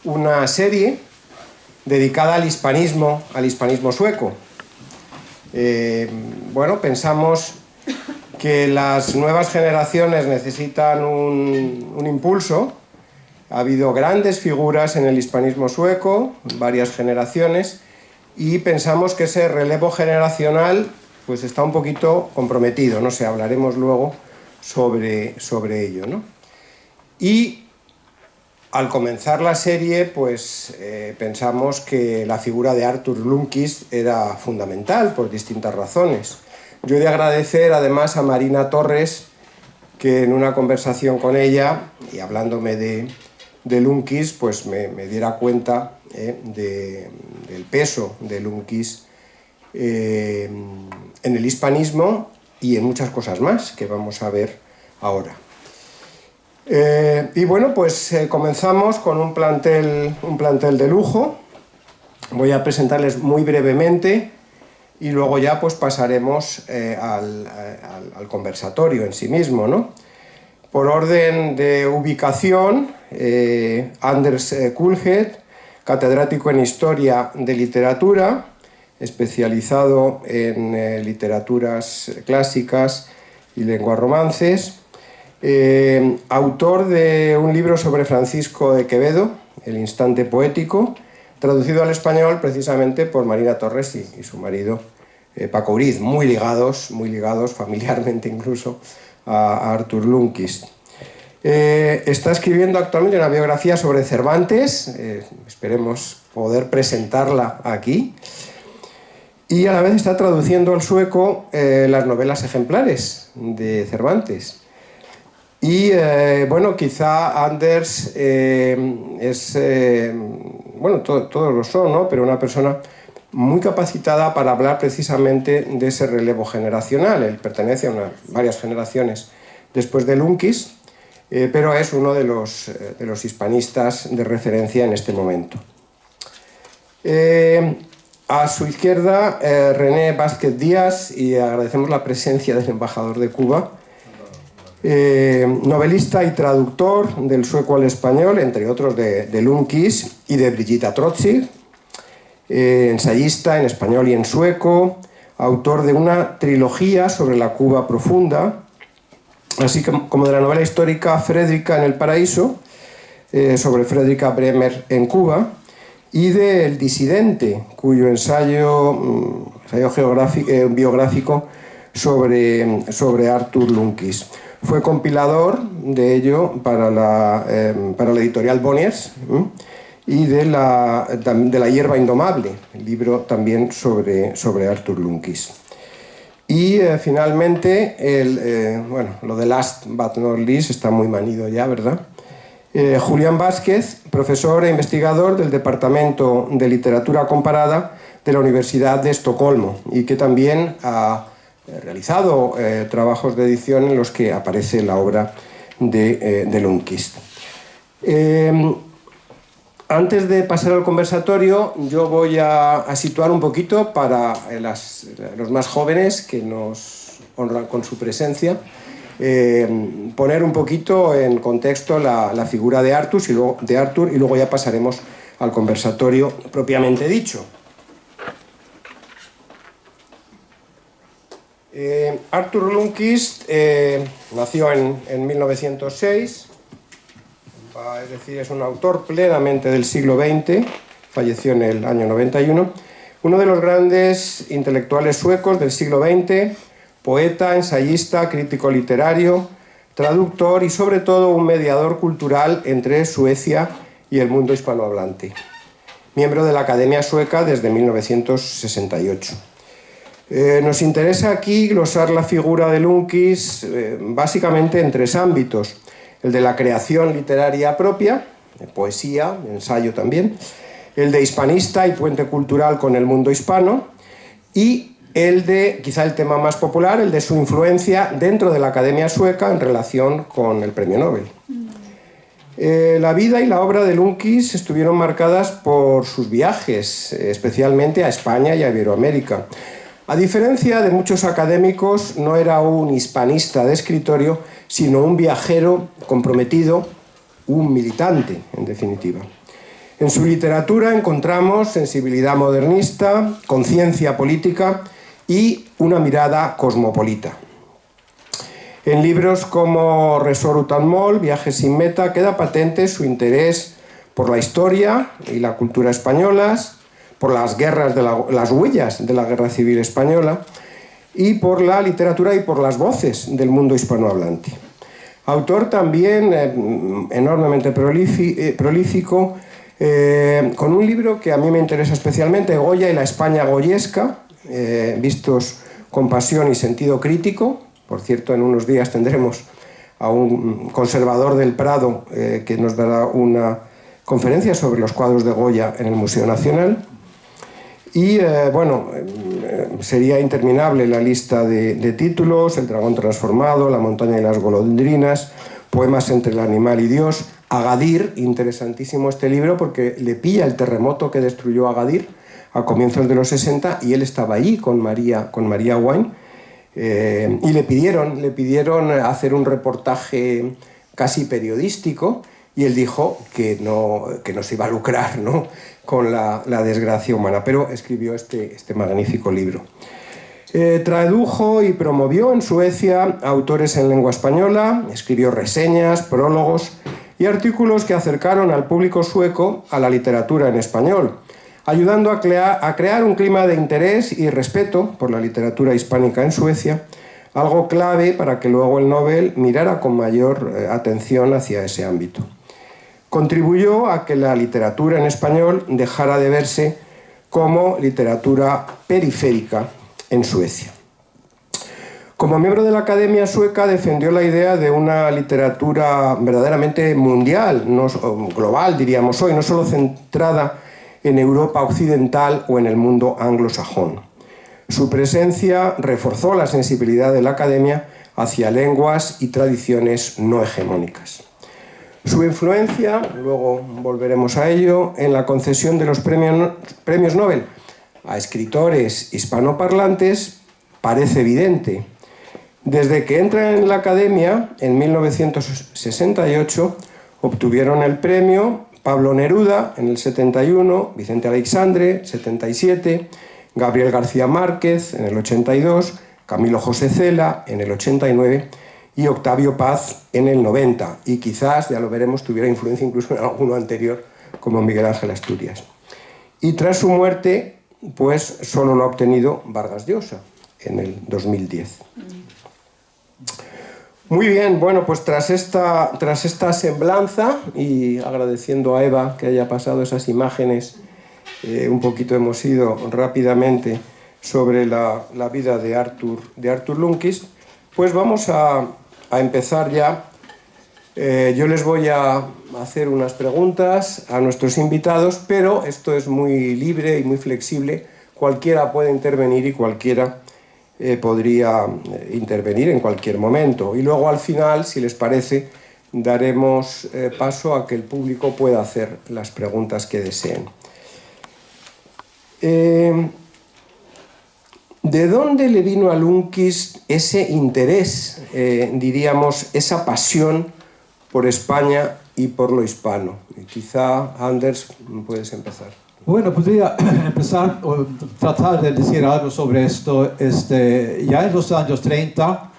una serie dedicada al hispanismo sueco. Bueno, pensamos que las nuevas generaciones necesitan un impulso. Ha habido grandes figuras en el hispanismo sueco, varias generaciones, y pensamos que ese relevo generacional pues está un poquito comprometido. No sé, hablaremos luego sobre ello, ¿no? Y al comenzar la serie, pues pensamos que la figura de Artur Lundquist era fundamental por distintas razones. Yo he de agradecer además a Marina Torres que en una conversación con ella y hablándome de Lundquist, pues me diera cuenta del peso de Lundquist en el hispanismo y en muchas cosas más que vamos a ver ahora. Y bueno, pues comenzamos con un plantel de lujo. Voy a presentarles muy brevemente y luego ya pues pasaremos al conversatorio en sí mismo, ¿no? Por orden de ubicación, Anders Kullhed, catedrático en Historia de Literatura, especializado en literaturas clásicas y lenguas romances, autor de un libro sobre Francisco de Quevedo, El instante poético, traducido al español precisamente por Marina Torres y su marido Paco Uriz, muy ligados familiarmente incluso a Artur Lundquist. Está escribiendo actualmente una biografía sobre Cervantes, esperemos poder presentarla aquí, y a la vez está traduciendo al sueco las novelas ejemplares de Cervantes. Y bueno, quizá Anders bueno, todos lo son, ¿no? Pero una persona muy capacitada para hablar precisamente de ese relevo generacional. Él pertenece a varias generaciones después de Lundquist, pero es uno de los hispanistas de referencia en este momento. A su izquierda, René Vázquez Díaz, y agradecemos la presencia del embajador de Cuba, novelista y traductor del sueco al español, entre otros de Lundquist y de Brigitta Trotzig, ensayista en español y en sueco, autor de una trilogía sobre la Cuba profunda, así como de la novela histórica Fredrika en el paraíso, sobre Fredrika Bremer en Cuba, y de El disidente, cuyo ensayo biográfico sobre Artur Lundquist. Fue compilador de ello para la editorial Bonniers, y de la hierba indomable, el libro también sobre Artur Lundquist. Y finalmente, bueno, lo de last but not least está muy manido ya, ¿verdad? Julián Vázquez, profesor e investigador del Departamento de Literatura Comparada de la Universidad de Estocolmo, y que también ha realizado trabajos de edición en los que aparece la obra de Lundquist. Antes de pasar al conversatorio, yo voy a situar un poquito para los más jóvenes que nos honran con su presencia, poner un poquito en contexto la figura de Artur y luego ya pasaremos al conversatorio propiamente dicho. Artur Lundquist nació en 1906, es decir, es un autor plenamente del siglo XX, falleció en el año 91, uno de los grandes intelectuales suecos del siglo XX, poeta, ensayista, crítico literario, traductor y sobre todo un mediador cultural entre Suecia y el mundo hispanohablante. Miembro de la Academia Sueca desde 1968. Nos interesa aquí glosar la figura de Lundquist básicamente en tres ámbitos: el de la creación literaria propia, poesía, ensayo también, el de hispanista y puente cultural con el mundo hispano, y el de, quizá el tema más popular, el de su influencia dentro de la Academia Sueca en relación con el Premio Nobel. La vida y la obra de Lundquist estuvieron marcadas por sus viajes, especialmente a España y a Iberoamérica. A diferencia de muchos académicos, no era un hispanista de escritorio, sino un viajero comprometido, un militante, en definitiva. En su literatura encontramos sensibilidad modernista, conciencia política y una mirada cosmopolita. En libros como Resort and Mall, Viajes sin meta, queda patente su interés por la historia y la cultura españolas, por las huellas de la Guerra Civil Española y por la literatura y por las voces del mundo hispanohablante. Autor también enormemente prolífico, con un libro que a mí me interesa especialmente, Goya y la España goyesca, vistos con pasión y sentido crítico. Por cierto, en unos días tendremos a un conservador del Prado que nos dará una conferencia sobre los cuadros de Goya en el Museo Nacional. Y sería interminable la lista de títulos: El dragón transformado, La montaña y las golondrinas, Poemas entre el animal y Dios, Agadir. Interesantísimo este libro porque le pilla el terremoto que destruyó Agadir a comienzos de los 60 y él estaba allí con María Wine, y le pidieron hacer un reportaje casi periodístico y él dijo que no se iba a lucrar, ¿no?, con la desgracia humana, pero escribió este magnífico libro. Tradujo y promovió en Suecia autores en lengua española, escribió reseñas, prólogos y artículos que acercaron al público sueco a la literatura en español, ayudando a crear un clima de interés y respeto por la literatura hispánica en Suecia, algo clave para que luego el Nobel mirara con mayor atención hacia ese ámbito. Contribuyó a que la literatura en español dejara de verse como literatura periférica en Suecia. Como miembro de la Academia Sueca defendió la idea de una literatura verdaderamente mundial, global diríamos hoy, no solo centrada en Europa occidental o en el mundo anglosajón. Su presencia reforzó la sensibilidad de la Academia hacia lenguas y tradiciones no hegemónicas. Su influencia, luego volveremos a ello, en la concesión de los premios Nobel a escritores hispanoparlantes parece evidente. Desde que entran en la Academia, en 1968, obtuvieron el premio Pablo Neruda en el 71, Vicente Aleixandre, 77, Gabriel García Márquez en el 82, Camilo José Cela en el 89 y Octavio Paz en el 90. Y quizás, ya lo veremos, tuviera influencia incluso en alguno anterior, como Miguel Ángel Asturias. Y tras su muerte, pues solo lo ha obtenido Vargas Llosa en el 2010. Muy bien, bueno, pues tras esta semblanza y agradeciendo a Eva que haya pasado esas imágenes, un poquito hemos ido rápidamente sobre la vida de Artur Lundkvist, pues vamos a empezar ya. Yo les voy a hacer unas preguntas a nuestros invitados, pero esto es muy libre y muy flexible. Cualquiera puede intervenir y cualquiera podría intervenir en cualquier momento. Y luego al final, si les parece, daremos paso a que el público pueda hacer las preguntas que deseen. ¿De dónde le vino a Lundkvist ese interés, diríamos, esa pasión por España y por lo hispano? Y quizá, Anders, puedes empezar. Bueno, podría empezar o tratar de decir algo sobre esto. Ya en los años 30,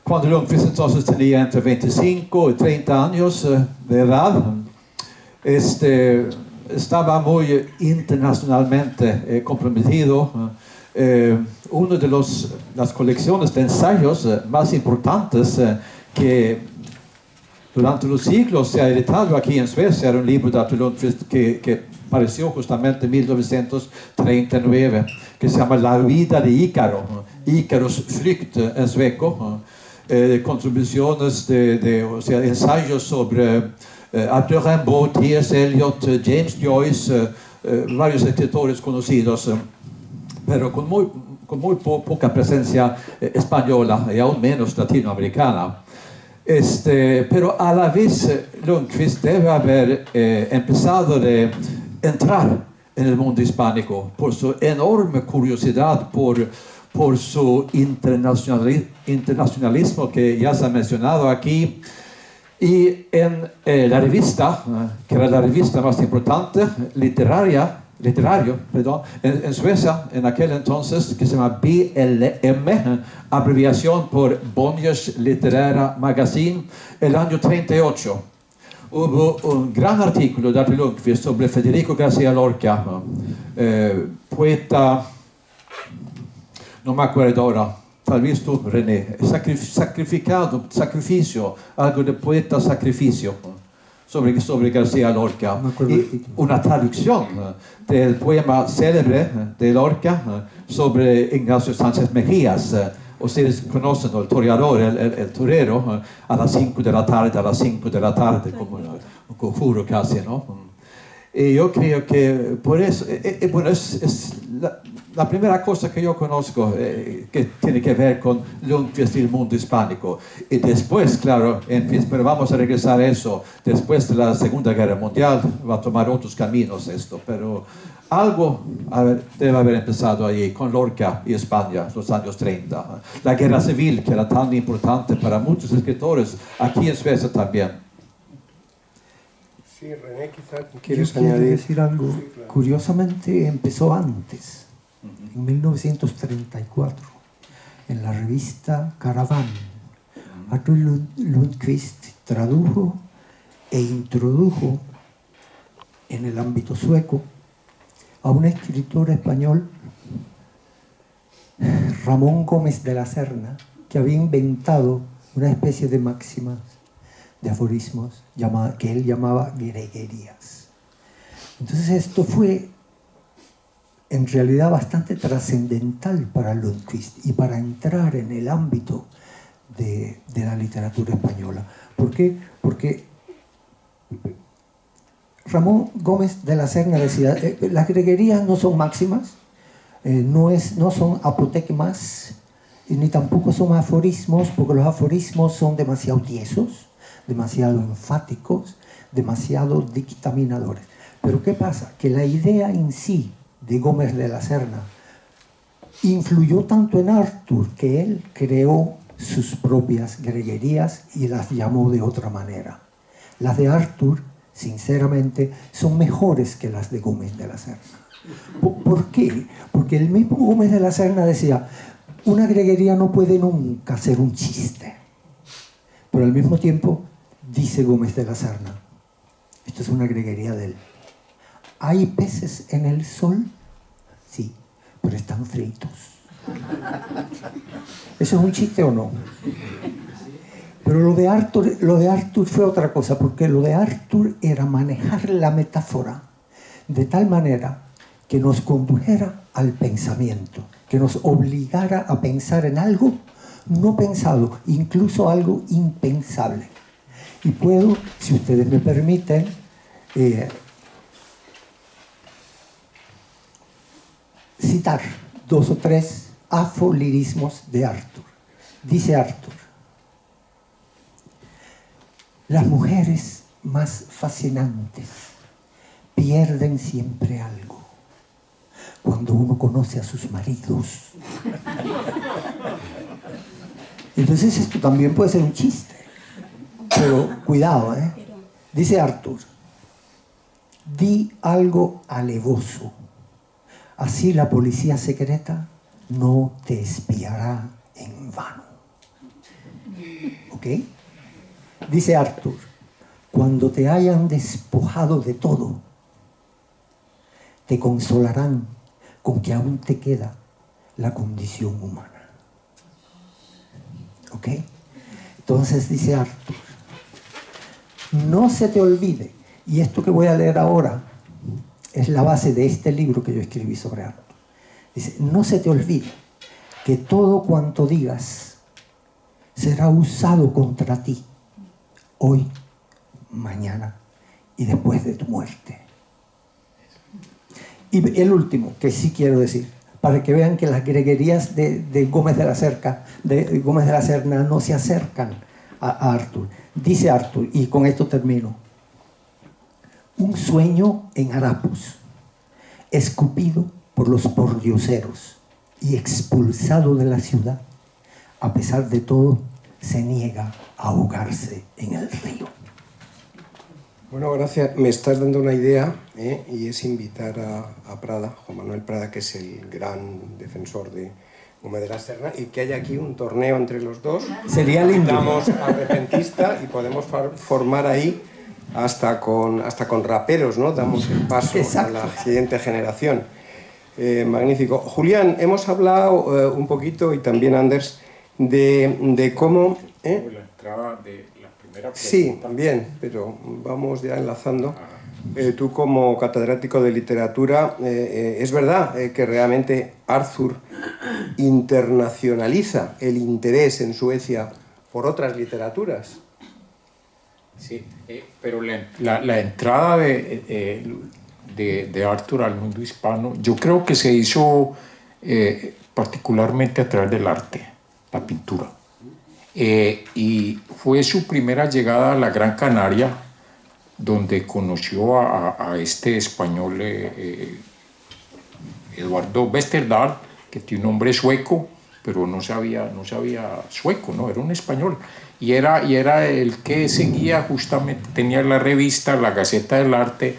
cuando Lundkvist entonces tenía entre 25 y 30 años de edad, estaba muy internacionalmente comprometido. Una de las colecciones de ensayos más importantes que durante los siglos se ha editado aquí en Suecia era un libro de Artur Lundkvist que apareció justamente en 1939, que se llama La vida de Ícaro, Ícaros flykt en sueco, contribuciones o sea, ensayos sobre Arthur Rimbaud, T.S. Eliot, James Joyce, varios escritores conocidos, pero con muy poca presencia española y aún menos latinoamericana. Pero a la vez Lundkvist debe haber empezado a entrar en el mundo hispánico por su enorme curiosidad por su internacionalismo que ya se ha mencionado aquí, Y en la revista, que era la revista más importante, literario, en Suecia, en aquel entonces, que se llama BLM, abreviación por Bonniers Litterära Magasin, el año 38. Hubo un gran artículo de Artur Lundkvist sobre Federico García Lorca, poeta, no me acuerdo ahora, tal vez tú, René, sacrificio, algo de poeta sacrificio, sobre García Lorca. Y una traducción del poema célebre de Lorca sobre Ignacio Sánchez Mejías. Ustedes conocen el toreador, el torero, a las 5 de la tarde, como un conjuro casi, ¿no? Y yo creo que por eso, bueno, es la primera cosa que yo conozco que tiene que ver con Lundkvist y el mundo hispánico. Y después, claro, pero vamos a regresar a eso, después de la Segunda Guerra Mundial va a tomar otros caminos esto, pero algo debe haber empezado allí con Lorca y España, los años 30. La guerra civil, que era tan importante para muchos escritores, aquí en Suecia también. Sí, René, quizás quieres añadir. Decir algo. Sí, claro. Curiosamente empezó antes, en 1934, en la revista Caravan. Artur Lundkvist tradujo e introdujo en el ámbito sueco a un escritor español, Ramón Gómez de la Serna, que había inventado una especie de máximas, de aforismos, que él llamaba greguerías. Entonces esto fue en realidad bastante trascendental para Lundkvist y para entrar en el ámbito de la literatura española. ¿Por qué? Porque Ramón Gómez de la Serna decía, las greguerías no son máximas, no son apotegmas, ni tampoco son aforismos, porque los aforismos son demasiado tiesos, demasiado enfáticos, demasiado dictaminadores. Pero ¿qué pasa? Que la idea en sí de Gómez de la Serna influyó tanto en Artur que él creó sus propias greguerías y las llamó de otra manera. Las de Artur, sinceramente, son mejores que las de Gómez de la Serna. ¿Por qué? Porque el mismo Gómez de la Serna decía, una greguería no puede nunca ser un chiste. Pero al mismo tiempo, dice Gómez de la Serna, esto es una greguería de él. ¿Hay peces en el sol? Sí, pero están fritos. ¿Eso es un chiste o no? Pero lo de Artur fue otra cosa, porque lo de Artur era manejar la metáfora de tal manera que nos condujera al pensamiento, que nos obligara a pensar en algo no pensado, incluso algo impensable. Y puedo, si ustedes me permiten, citar 2 o 3 afolirismos de Artur. Dice Artur: las mujeres más fascinantes pierden siempre algo cuando uno conoce a sus maridos. Entonces esto también puede ser un chiste, pero cuidado, ¿eh? Dice Artur: di algo alevoso, así la policía secreta no te espiará en vano. ¿Ok? Dice Artur: cuando te hayan despojado de todo, te consolarán con que aún te queda la condición humana. ¿Ok? Entonces dice Artur: no se te olvide, y esto que voy a leer ahora es la base de este libro que yo escribí sobre Artur. Dice: no se te olvide que todo cuanto digas será usado contra ti hoy, mañana y después de tu muerte. Y el último, que sí quiero decir, para que vean que las greguerías de Gómez de la Serna no se acercan a Artur. Dice Artur, y con esto termino: un sueño en harapos, escupido por los pordioseros y expulsado de la ciudad, a pesar de todo, se niega a ahogarse en el río. Bueno, gracias. Me estás dando una idea, y es invitar a Prada, Juan Manuel Prada, que es el gran defensor de Gómez de la Serna, y que haya aquí un torneo entre los dos. Sería lindo. Invitamos al repentista y podemos formar ahí hasta con raperos, ¿no? Damos el paso Exacto. a la siguiente generación. Magnífico. Julián, hemos hablado un poquito, y también Anders, de cómo... La entrada de la primera pregunta. Sí, también, pero vamos ya enlazando. Tú como catedrático de literatura, ¿es verdad que realmente Arthur internacionaliza el interés en Suecia por otras literaturas? Sí, pero la entrada de Arthur al mundo hispano, yo creo que se hizo particularmente a través del arte, la pintura. Y fue su primera llegada a la Gran Canaria, donde conoció a este español Eduardo Westerdahl, que tiene un nombre sueco, pero no sabía sueco, ¿no? Era un español. Y era el que seguía justamente, tenía la revista, la Gaceta del Arte,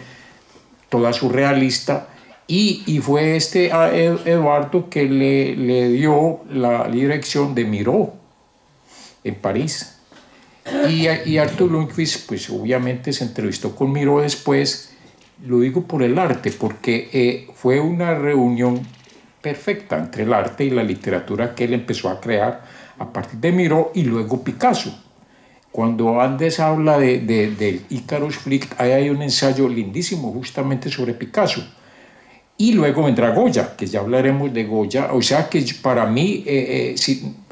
toda surrealista, y fue Eduardo que le dio la dirección de Miró en París. Y Arthur Lundqvist, pues obviamente se entrevistó con Miró después. Lo digo por el arte, porque fue una reunión perfecta entre el arte y la literatura que él empezó a crear a partir de Miró y luego Picasso. Cuando Andes habla del Icarus Flick, ahí hay un ensayo lindísimo justamente sobre Picasso. Y luego vendrá Goya, que ya hablaremos de Goya. O sea que para mí,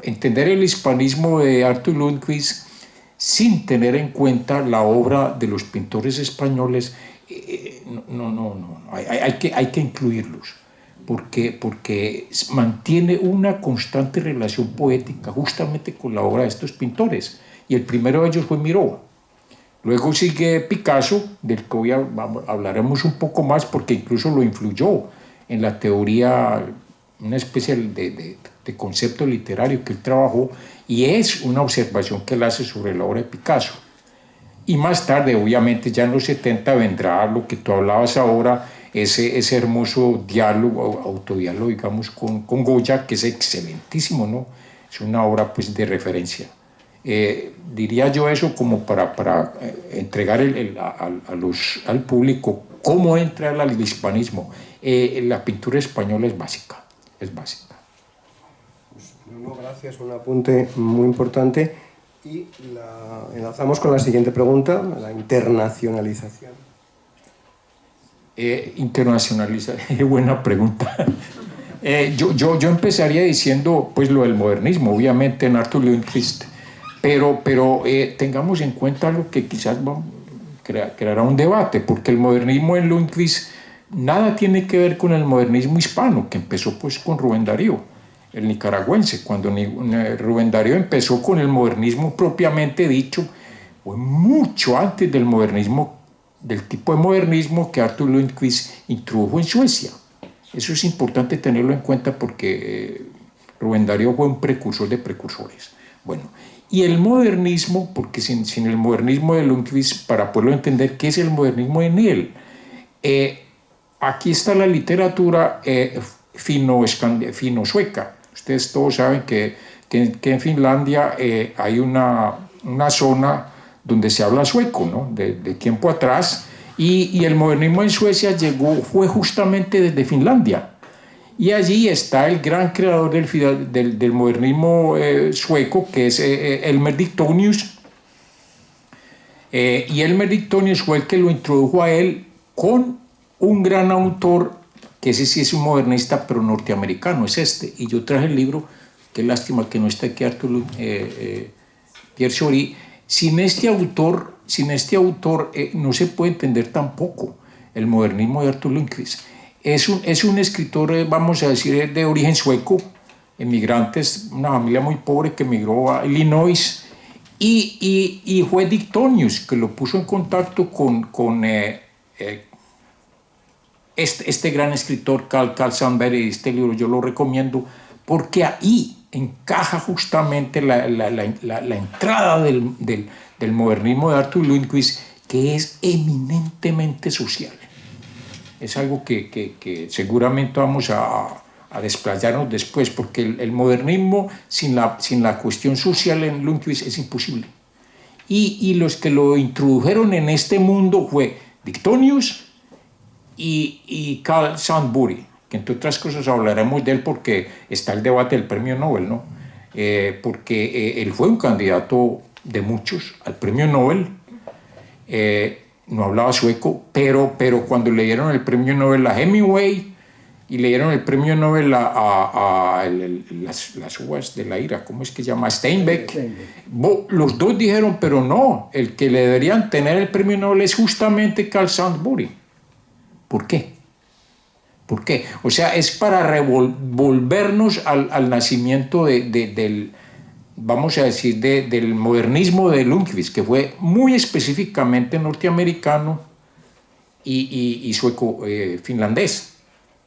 entender el hispanismo de Arthur Lundqvist sin tener en cuenta la obra de los pintores españoles, no. Hay que incluirlos, porque mantiene una constante relación poética justamente con la obra de estos pintores. Y el primero de ellos fue Miró. Luego sigue Picasso, del que hoy hablaremos un poco más, porque incluso lo influyó en la teoría, una especie de concepto literario que él trabajó, y es una observación que él hace sobre la obra de Picasso. Y más tarde, obviamente, ya en los 70 vendrá lo que tú hablabas ahora, ese hermoso diálogo, autodiálogo, digamos, con Goya, que es excelentísimo, ¿no? Es una obra, pues, de referencia. Diría yo eso como para entregar al público cómo entra al hispanismo. La pintura española es básica. No, gracias, un apunte muy importante. Y enlazamos con la siguiente pregunta, la internacionalización. Buena pregunta. Yo empezaría diciendo pues lo del modernismo, obviamente en Arthur Lundqvist, pero tengamos en cuenta lo que quizás creará un debate, porque el modernismo en Lundqvist nada tiene que ver con el modernismo hispano, que empezó pues con Rubén Darío, el nicaragüense. Cuando Rubén Darío empezó con el modernismo propiamente dicho, fue mucho antes del modernismo, del tipo de modernismo que Arthur Lundqvist introdujo en Suecia. Eso es importante tenerlo en cuenta porque Rubén Darío fue un precursor de precursores. Bueno, y el modernismo, porque sin el modernismo de Lundqvist, para poderlo entender, ¿qué es el modernismo en él? Aquí está la literatura fino-sueca. Ustedes todos saben que en Finlandia hay una zona donde se habla sueco, ¿no? de tiempo atrás, y el modernismo en Suecia fue justamente desde Finlandia. Y allí está el gran creador del modernismo sueco, que es Elmer Diktonius. Y Elmer Diktonius fue el que lo introdujo a él con un gran autor, que ese sí es un modernista, pero norteamericano, es este. Y yo traje el libro, qué lástima que no está aquí Arthur Pierre Chori. Sin este autor no se puede entender tampoco el modernismo de Arthur Lundqvist. Es un escritor, vamos a decir, de origen sueco, emigrantes, una familia muy pobre que emigró a Illinois, y fue Diktonius que lo puso en contacto con este gran escritor, Carl Sandburg, y este libro yo lo recomiendo, porque ahí encaja justamente la entrada del modernismo de Arthur Lundquist, que es eminentemente social. Es algo que seguramente vamos a desplayarnos después, porque el modernismo sin la cuestión social en Lundquist es imposible. Y los que lo introdujeron en este mundo fue Victonius y Carl Sandburg, que entre otras cosas hablaremos de él porque está el debate del premio Nobel, ¿no? Porque él fue un candidato de muchos al premio Nobel, no hablaba sueco, pero cuando le dieron el premio Nobel a Hemingway y le dieron el premio Nobel a las uvas de la ira, ¿cómo es que se llama? Steinbeck. Los dos dijeron, pero no, el que le deberían tener el premio Nobel es justamente Carl Sandburg. ¿Por qué? ¿Por qué? O sea, es para volvernos al nacimiento del, vamos a decir, del modernismo de Lundquist, que fue muy específicamente norteamericano y sueco-finlandés.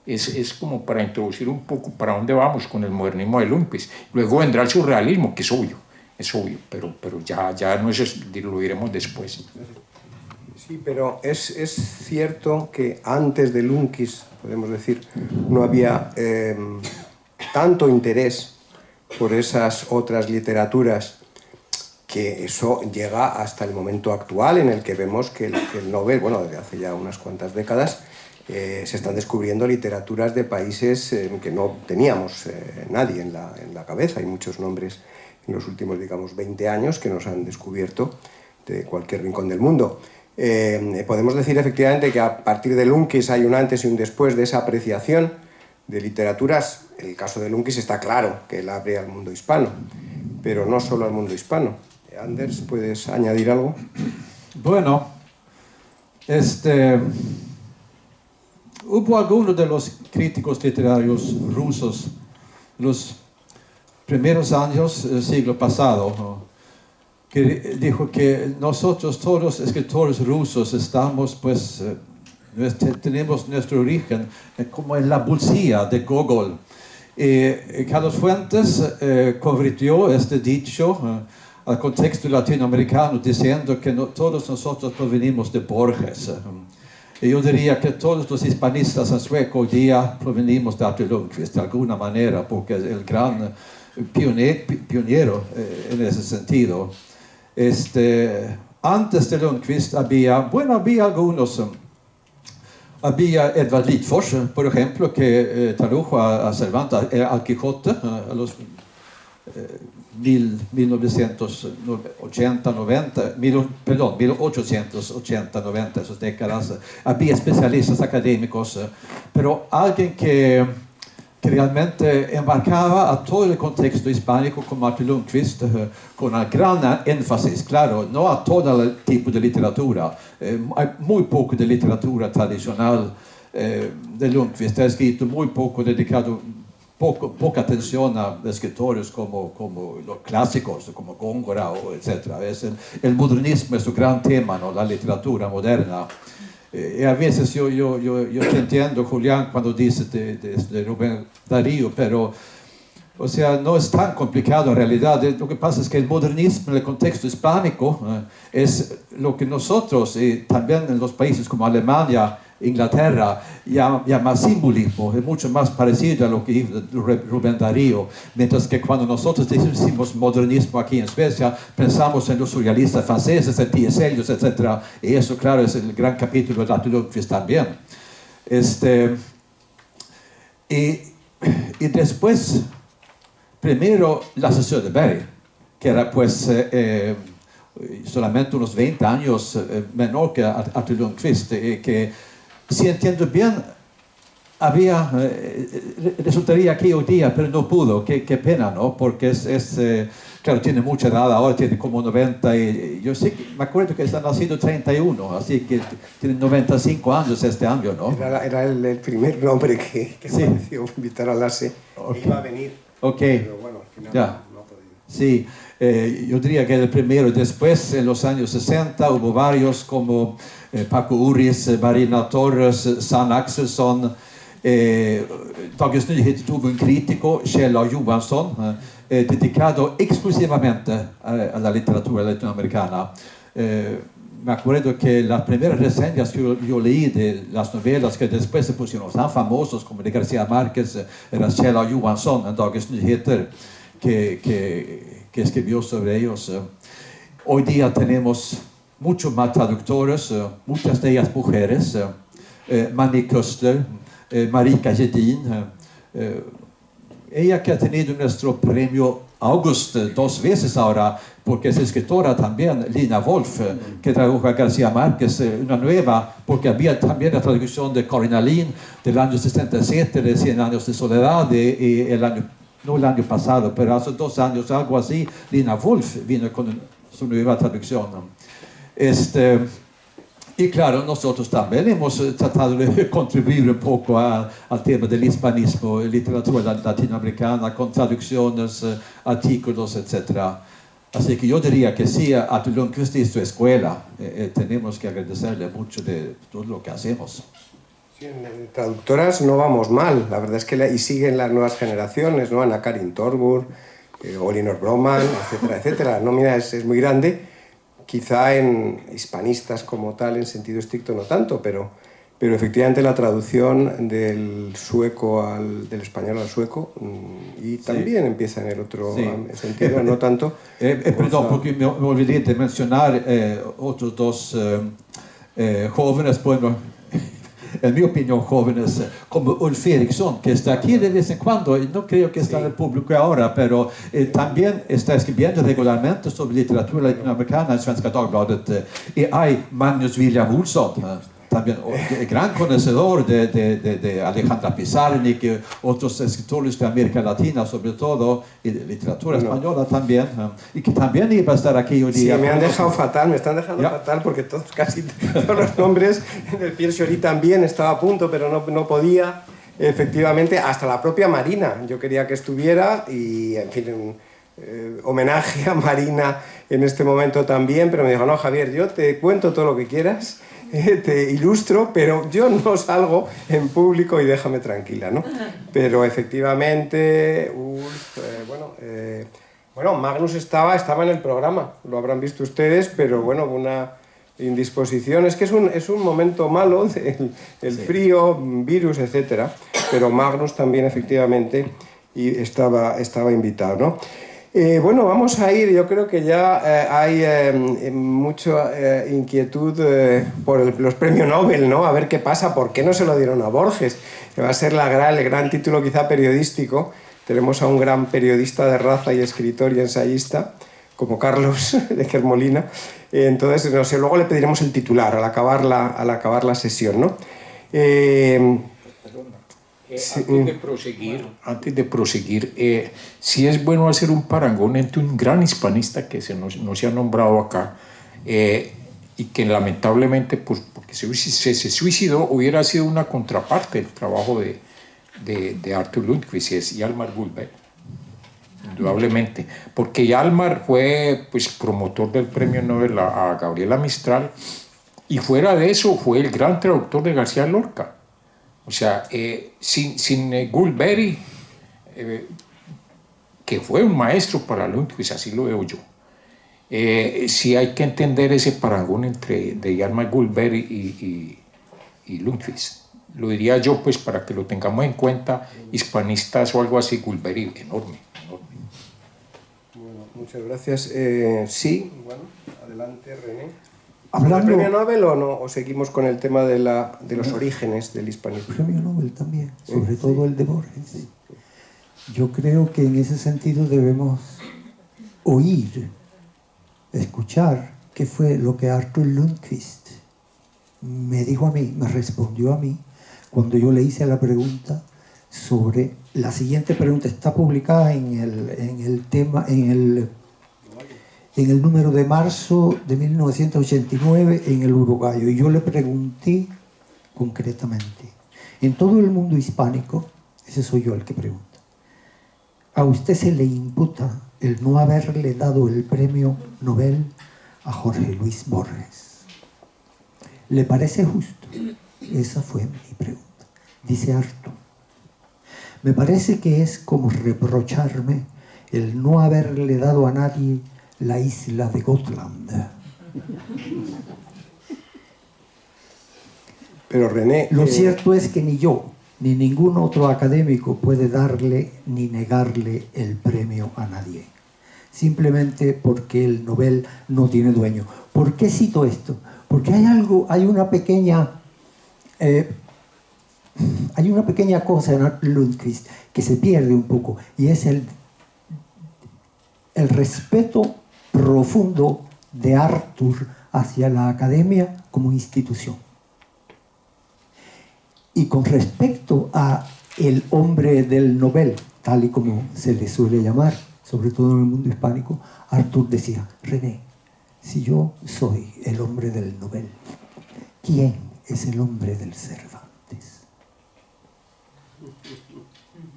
Es como para introducir un poco para dónde vamos con el modernismo de Lundquist. Luego vendrá el surrealismo, que es obvio, pero ya no es, lo diremos después. Sí, pero es cierto que antes de Lundquist, podemos decir, no había tanto interés por esas otras literaturas, que eso llega hasta el momento actual en el que vemos que el Nobel, bueno, desde hace ya unas cuantas décadas, se están descubriendo literaturas de países que no teníamos nadie en la cabeza. Hay muchos nombres en los últimos, digamos, 20 años que nos han descubierto de cualquier rincón del mundo. Podemos decir efectivamente que a partir de Lundquist hay un antes y un después de esa apreciación de literaturas. En el caso de Lundquist está claro que él abre al mundo hispano, pero no solo al mundo hispano. Anders, ¿puedes añadir algo? Bueno, hubo algunos de los críticos literarios rusos los primeros años del siglo pasado, ¿no?, que dijo que nosotros todos los escritores rusos estamos, pues, tenemos nuestro origen como en la bolsilla de Gogol. Carlos Fuentes convirtió este dicho al contexto latinoamericano diciendo que todos nosotros provenimos de Borges. Yo diría que todos los hispanistas en sueco hoy día provenimos de Arthur Lundquist de alguna manera, porque es el gran pionero en ese sentido. Antes de Lundquist había algunos. Había Edvard Lidfors, por ejemplo, que tradujo a Cervantes, al Quijote, a los 1880-90, esas décadas. Había especialistas académicos, pero alguien que realmente embarcaba a todo el contexto hispánico como Arthur Lundquist, con una gran énfasis, claro, no a todo el tipo de literatura. Hay muy poco de literatura tradicional de Lundquist. Ha escrito muy poco, dedicado poca atención a escritores como los clásicos, como Góngora, etc. El modernismo es su gran tema, ¿no?, la literatura moderna. Y a veces yo te entiendo, Julián, cuando dices de Rubén Darío, pero, o sea, no es tan complicado en realidad. Lo que pasa es que el modernismo en el contexto hispánico es lo que nosotros, y también en los países como Alemania, Inglaterra, llama simbolismo. Es mucho más parecido a lo que dice Rubén Darío, mientras que cuando nosotros decimos modernismo aquí en Suecia, pensamos en los surrealistas franceses, en T.S. Eliot, etc. Y eso, claro, es el gran capítulo de Arthur Lundquist también. Y después, primero, la Session de Berry, que era pues solamente unos 20 años menor que Arthur Lundquist, que, si entiendo bien, resultaría aquí hoy día, pero no pudo. Qué pena, ¿no? Porque claro, tiene mucha edad ahora, tiene como 90, y yo sí, me acuerdo que está nacido 31, así que tiene 95 años este año, ¿no? Era el primer nombre que sí, pareció invitar a Lasse. Okay. Iba a venir, pero bueno, al final ya. no ha podido. Sí, yo diría que el primero. Después, en los años 60, hubo varios como Paco Urris, Marina Torres, Sam Axelsson, Dagens Nyheter tuvo un crítico, Kjell A. Johansson, dedicado exclusivamente a la literatura latinoamericana. Me acuerdo que las primeras reseñas que yo leí de las novelas que después se pusieron tan famosos como de García Márquez, era Kjell A. Johansson en Dagens Nyheter que escribió sobre ellos. Hoy día tenemos muchos más traductores, muchas de ellas mujeres, Manny Köstler, Marika Gedin, ella que ha tenido nuestro premio August 2 veces ahora, porque es escritora también, Lina Wolf, que tradujo a García Márquez, una nueva, porque había también la traducción de Corinna Lin del año 67, de 100 años de soledad, no el año pasado, pero hace 2 años, algo así, Lina Wolf vino con su nueva traducción. Y claro, nosotros también hemos tratado de contribuir un poco al tema del hispanismo, literatura latinoamericana, con traducciones, artículos, etc. Así que yo diría que sí, a Artur Lundkvist y su escuela tenemos que agradecerle mucho de todo lo que hacemos. Sí, en traductoras no vamos mal, la verdad es que y siguen las nuevas generaciones, ¿no? Anna Karin Thorburg, Elinor Broman, etcétera, etcétera. La nómina es muy grande. Quizá en hispanistas como tal, en sentido estricto, no tanto, pero efectivamente la traducción del sueco del español al sueco, y también empieza en el otro sentido, no tanto. Perdón, porque me olvidé de mencionar otros 2 jóvenes, bueno, en mi opinión jóvenes, como Ulf Eriksson, que está aquí de vez en cuando, y no creo que está en el público ahora, pero también está escribiendo regularmente sobre literatura latinoamericana en Svenska Dagbladet. Y hay Magnus William Olsson, también gran conocedor de Alejandra Pizarnik y otros escritores de América Latina, sobre todo, y de literatura española también, y que también iba a estar aquí hoy día. Sí, me han dejado fatal, me están dejando fatal, porque casi todos los nombres del Pierre Jory también estaba a punto, pero no podía, efectivamente, hasta la propia Marina. Yo quería que estuviera y, en fin, homenaje a Marina en este momento también, pero me dijo, no, Javier, yo te cuento todo lo que quieras, te ilustro, pero yo no salgo en público y déjame tranquila, ¿no? Pero efectivamente, bueno, Magnus estaba en el programa, lo habrán visto ustedes, pero bueno, una indisposición, es que es un momento malo, el frío, virus, etcétera, pero Magnus también efectivamente estaba invitado, ¿no? Bueno, vamos a ir, yo creo que ya hay mucha inquietud por los premios Nobel, ¿no? A ver qué pasa, ¿por qué no se lo dieron a Borges? Que va a ser el gran título quizá periodístico. Tenemos a un gran periodista de raza y escritor y ensayista, como Carlos de Kermolina. Entonces, no sé, luego le pediremos el titular al acabar la sesión, ¿no? Antes de proseguir, sí es bueno hacer un parangón entre un gran hispanista que no se ha nombrado acá y que lamentablemente, pues, porque se suicidó, hubiera sido una contraparte del trabajo de Artur Lundkvist, y es Hjalmar Gullberg, indudablemente, porque Hjalmar fue, pues, promotor del premio Nobel a Gabriela Mistral, y fuera de eso fue el gran traductor de García Lorca. O sea, sin Gullberg, que fue un maestro para Lundkvist, así lo veo yo. Sí hay que entender ese parangón de Hjalmar Gullberg y Lundkvist. Lo diría yo, pues, para que lo tengamos en cuenta, hispanistas o algo así, Gullberg, enorme. Bueno, muchas gracias. Sí, bueno, adelante, René. Hablando... ¿El premio Nobel o no? ¿O seguimos con el tema de los orígenes del hispanismo? El premio Nobel también, sobre todo el de Borges. Yo creo que en ese sentido debemos oír, escuchar qué fue lo que Artur Lundkvist me dijo a mí, me respondió a mí, cuando yo le hice la pregunta sobre la siguiente pregunta. Está publicada en el número de marzo de 1989 en el Uruguayo, y yo le pregunté concretamente, en todo el mundo hispánico, ese soy yo el que pregunta, ¿a usted se le imputa el no haberle dado el premio Nobel a Jorge Luis Borges? ¿Le parece justo? Esa fue mi pregunta. dice Arthur. Me parece que es como reprocharme el no haberle dado a nadie la isla de Gotland. Pero René... Lo cierto es que ni yo, ni ningún otro académico puede darle ni negarle el premio a nadie. Simplemente porque el Nobel no tiene dueño. ¿Por qué cito esto? Porque hay una pequeña cosa en Arthur Lundquist que se pierde un poco, y es el respeto profundo de Arthur hacia la academia como institución. Y con respecto a el hombre del Nobel, tal y como se le suele llamar, sobre todo en el mundo hispánico, Arthur decía: René, si yo soy el hombre del Nobel, ¿quién es el hombre del Cervantes?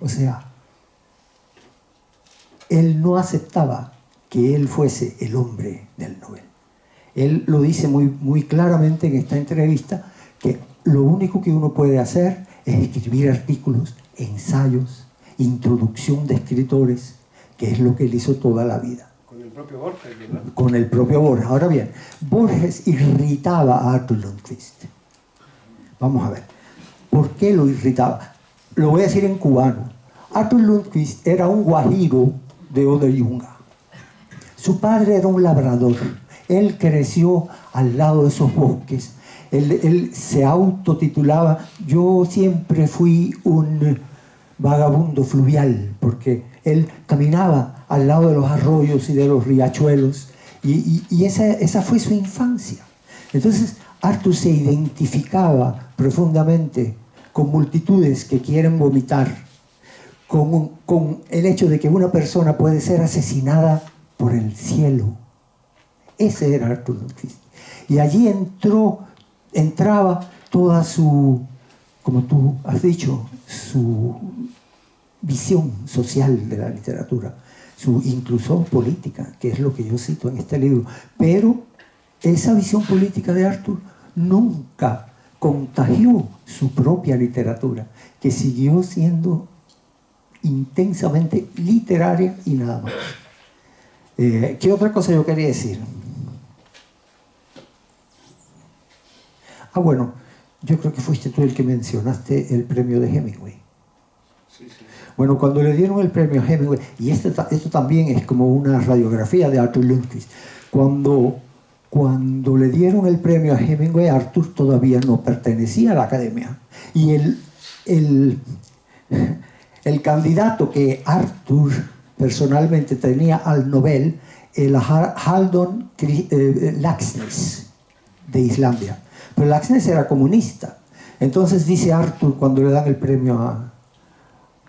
O sea, él no aceptaba que él fuese el hombre del Nobel. Él lo dice muy claramente en esta entrevista, que lo único que uno puede hacer es escribir artículos, ensayos, introducción de escritores, que es lo que él hizo toda la vida. Con el propio Borges, ¿verdad? Con el propio Borges. Ahora bien, Borges irritaba a Arthur Lundquist. Vamos a ver. ¿Por qué lo irritaba? Lo voy a decir en cubano. Arthur Lundquist era un guajiro de Odeyunga. Su padre era un labrador. Él creció al lado de esos bosques. Él se autotitulaba: yo siempre fui un vagabundo fluvial, porque él caminaba al lado de los arroyos y de los riachuelos, y esa fue su infancia. Entonces Arthur se identificaba profundamente con multitudes que quieren vomitar, con el hecho de que una persona puede ser asesinada por el cielo. Ese era Arthur Lundquist. Y allí entraba toda su, como tú has dicho, su visión social de la literatura, su inclusión política, que es lo que yo cito en este libro. Pero esa visión política de Arthur nunca contagió su propia literatura, que siguió siendo intensamente literaria y nada más. ¿Qué otra cosa yo quería decir? Bueno, yo creo que fuiste tú el que mencionaste el premio de Hemingway. Sí, sí. Bueno, cuando le dieron el premio a Hemingway, y esto también es como una radiografía de Arthur Lundquist, cuando le dieron el premio a Hemingway, Arthur todavía no pertenecía a la academia. Y el candidato que Arthur personalmente tenía al Nobel, el Haldon Laxness, de Islandia. Pero Laxness era comunista. Entonces dice Arthur, cuando le dan el premio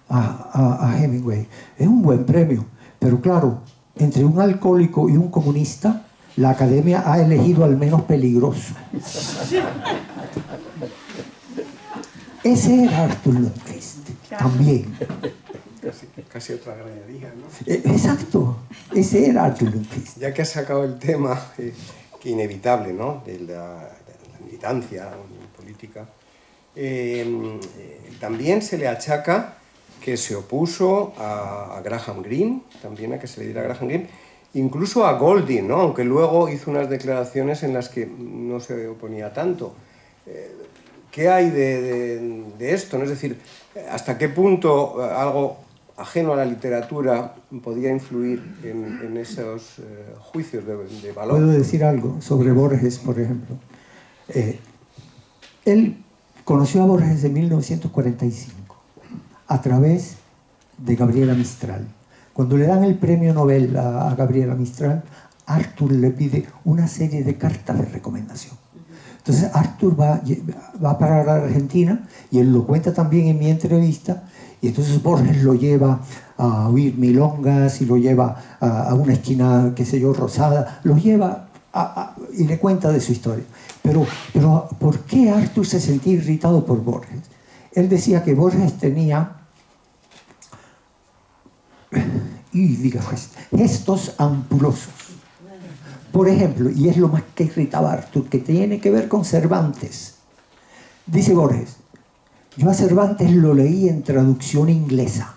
a Hemingway: es un buen premio, pero claro, entre un alcohólico y un comunista, la academia ha elegido al menos peligroso. Ese era Arthur Lundquist, también. Casi otra ganadería, ¿no? Exacto, ese era Arthur Lundquist. Ya que has sacado el tema, que inevitable, ¿no?, de la militancia política, también se le achaca que se opuso a Graham Greene, también a que se le diera a Graham Greene, incluso a Golding, ¿no?, aunque luego hizo unas declaraciones en las que no se oponía tanto. ¿Qué hay de esto? ¿No? Es decir, ¿hasta qué punto algo ajeno a la literatura podía influir en esos juicios de valor? Puedo decir algo sobre Borges, por ejemplo. Él conoció a Borges en 1945 a través de Gabriela Mistral. Cuando le dan el premio Nobel a Gabriela Mistral, Arthur le pide una serie de cartas de recomendación. Entonces Arthur va a parar a Argentina, y él lo cuenta también en mi entrevista, y entonces Borges lo lleva a oír milongas, y lo lleva a una esquina, qué sé yo, rosada, lo lleva y le cuenta de su historia. Pero ¿por qué Arthur se sentía irritado por Borges? Él decía que Borges tenía gestos ampulosos. Por ejemplo, y es lo más que irritaba a Arthur, que tiene que ver con Cervantes. Dice Borges: Yo a Cervantes lo leí en traducción inglesa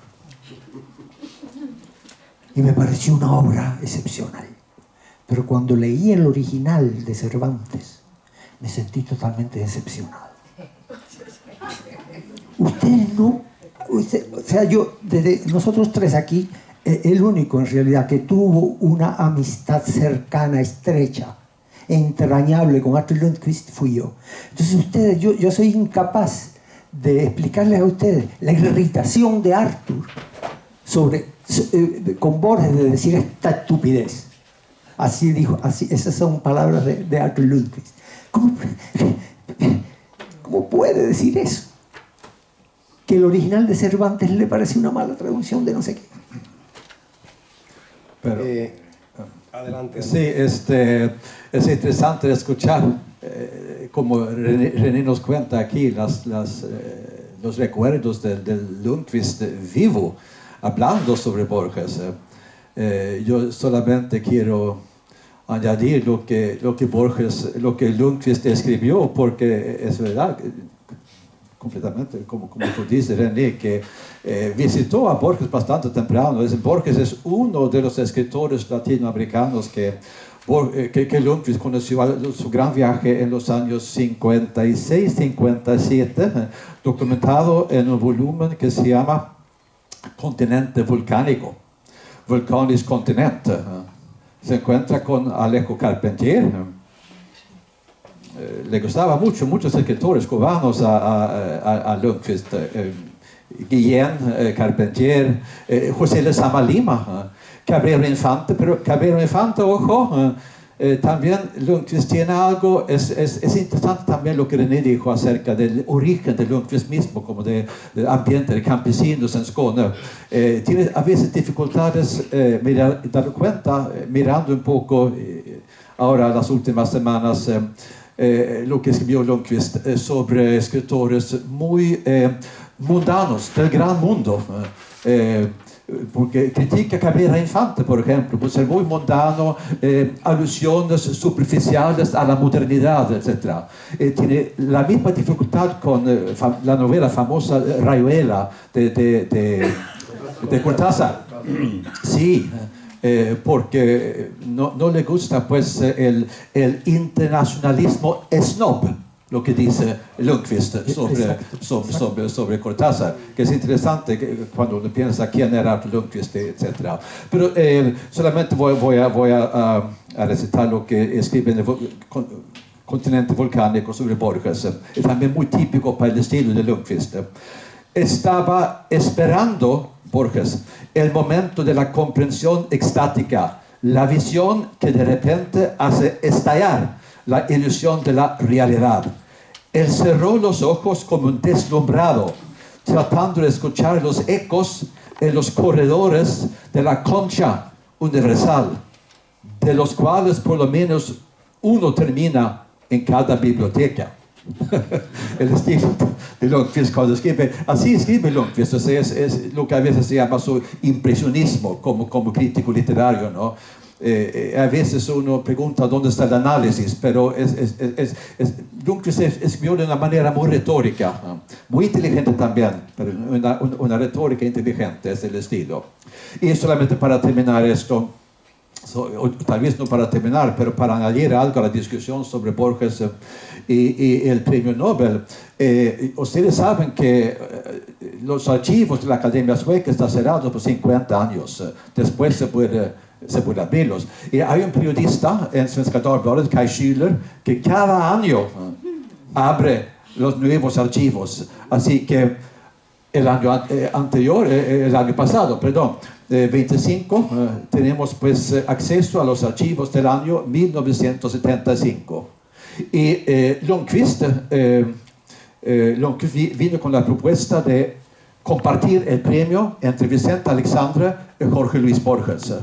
y me pareció una obra excepcional. Pero cuando leí el original de Cervantes, me sentí totalmente decepcionado. Ustedes no... o sea, nosotros tres aquí, el único en realidad que tuvo una amistad cercana, estrecha, entrañable con Arthur Lundquist fui yo. Entonces ustedes, yo soy incapaz de explicarles a ustedes la irritación de Arthur con Borges de decir esta estupidez. Así dijo, esas son palabras de Arthur Lundquist. ¿Cómo puede decir eso? Que el original de Cervantes le parece una mala traducción de no sé qué. Pero, Adelante. sí, es interesante escuchar como René nos cuenta aquí los recuerdos del Lundquist vivo, hablando sobre Borges. Yo solamente quiero añadir lo que Lundquist escribió, porque es verdad, completamente, como tú dices, René, que visitó a Borges bastante temprano. Borges es uno de los escritores latinoamericanos que Lundquist conoció a su gran viaje en los años 56-57, documentado en un volumen que se llama Continente Volcánico, Volcanis Continente. Se encuentra con Alejo Carpentier. Le gustaba muchos escritores cubanos a Lundquist. Guillén, Carpentier, José Lezama Lima, Cabrera Infante, pero Cabrera Infante, ojo, también Lundquist tiene algo, es interesante también lo que René dijo acerca del origen de Lundquist mismo, como del ambiente de campesinos en Skåne. Tiene a veces dificultades dar cuenta, mirando un poco ahora las últimas semanas, lo que escribió Lundquist sobre escritores muy mundanos del gran mundo, porque critica Cabrera Infante, por ejemplo, por ser muy mundano, alusiones superficiales a la modernidad, etc. Tiene la misma dificultad con la novela famosa Rayuela de Cortázar. Sí. Porque no le gusta pues el internacionalismo snob, lo que dice Lundquist sobre Cortázar, que es interesante cuando uno piensa quién era Lundquist, etc. Pero solamente voy a recitar lo que escribe en el Continente Volcánico sobre Borges. Es también muy típico para el estilo de Lundquist. Estaba esperando Borges el momento de la comprensión extática, la visión que de repente hace estallar la ilusión de la realidad. Él cerró los ojos como un deslumbrado, tratando de escuchar los ecos en los corredores de la concha universal, de los cuales por lo menos uno termina en cada biblioteca. El estilo de Lundquist cuando escribe, así escribe Lundquist, o sea, es lo que a veces se llama su impresionismo como crítico literario, ¿no? A veces uno pregunta dónde está el análisis, pero Lundquist escribió de una manera muy retórica, muy inteligente también, pero una retórica inteligente es el estilo. Y solamente para terminar esto, tal vez no para terminar, pero para añadir algo a la discusión sobre Borges y el premio Nobel. Ustedes saben que los archivos de la Academia Sueca están cerrados por 50 años. Después se puede abrirlos. Y hay un periodista en Svenska Dagbladet, Kai Schüler, que cada año abre los nuevos archivos. Así que el año el año pasado, 25, tenemos pues acceso a los archivos del año 1975. Y Lundquist vino con la propuesta de compartir el premio entre Vicente Alexandre y Jorge Luis Borges.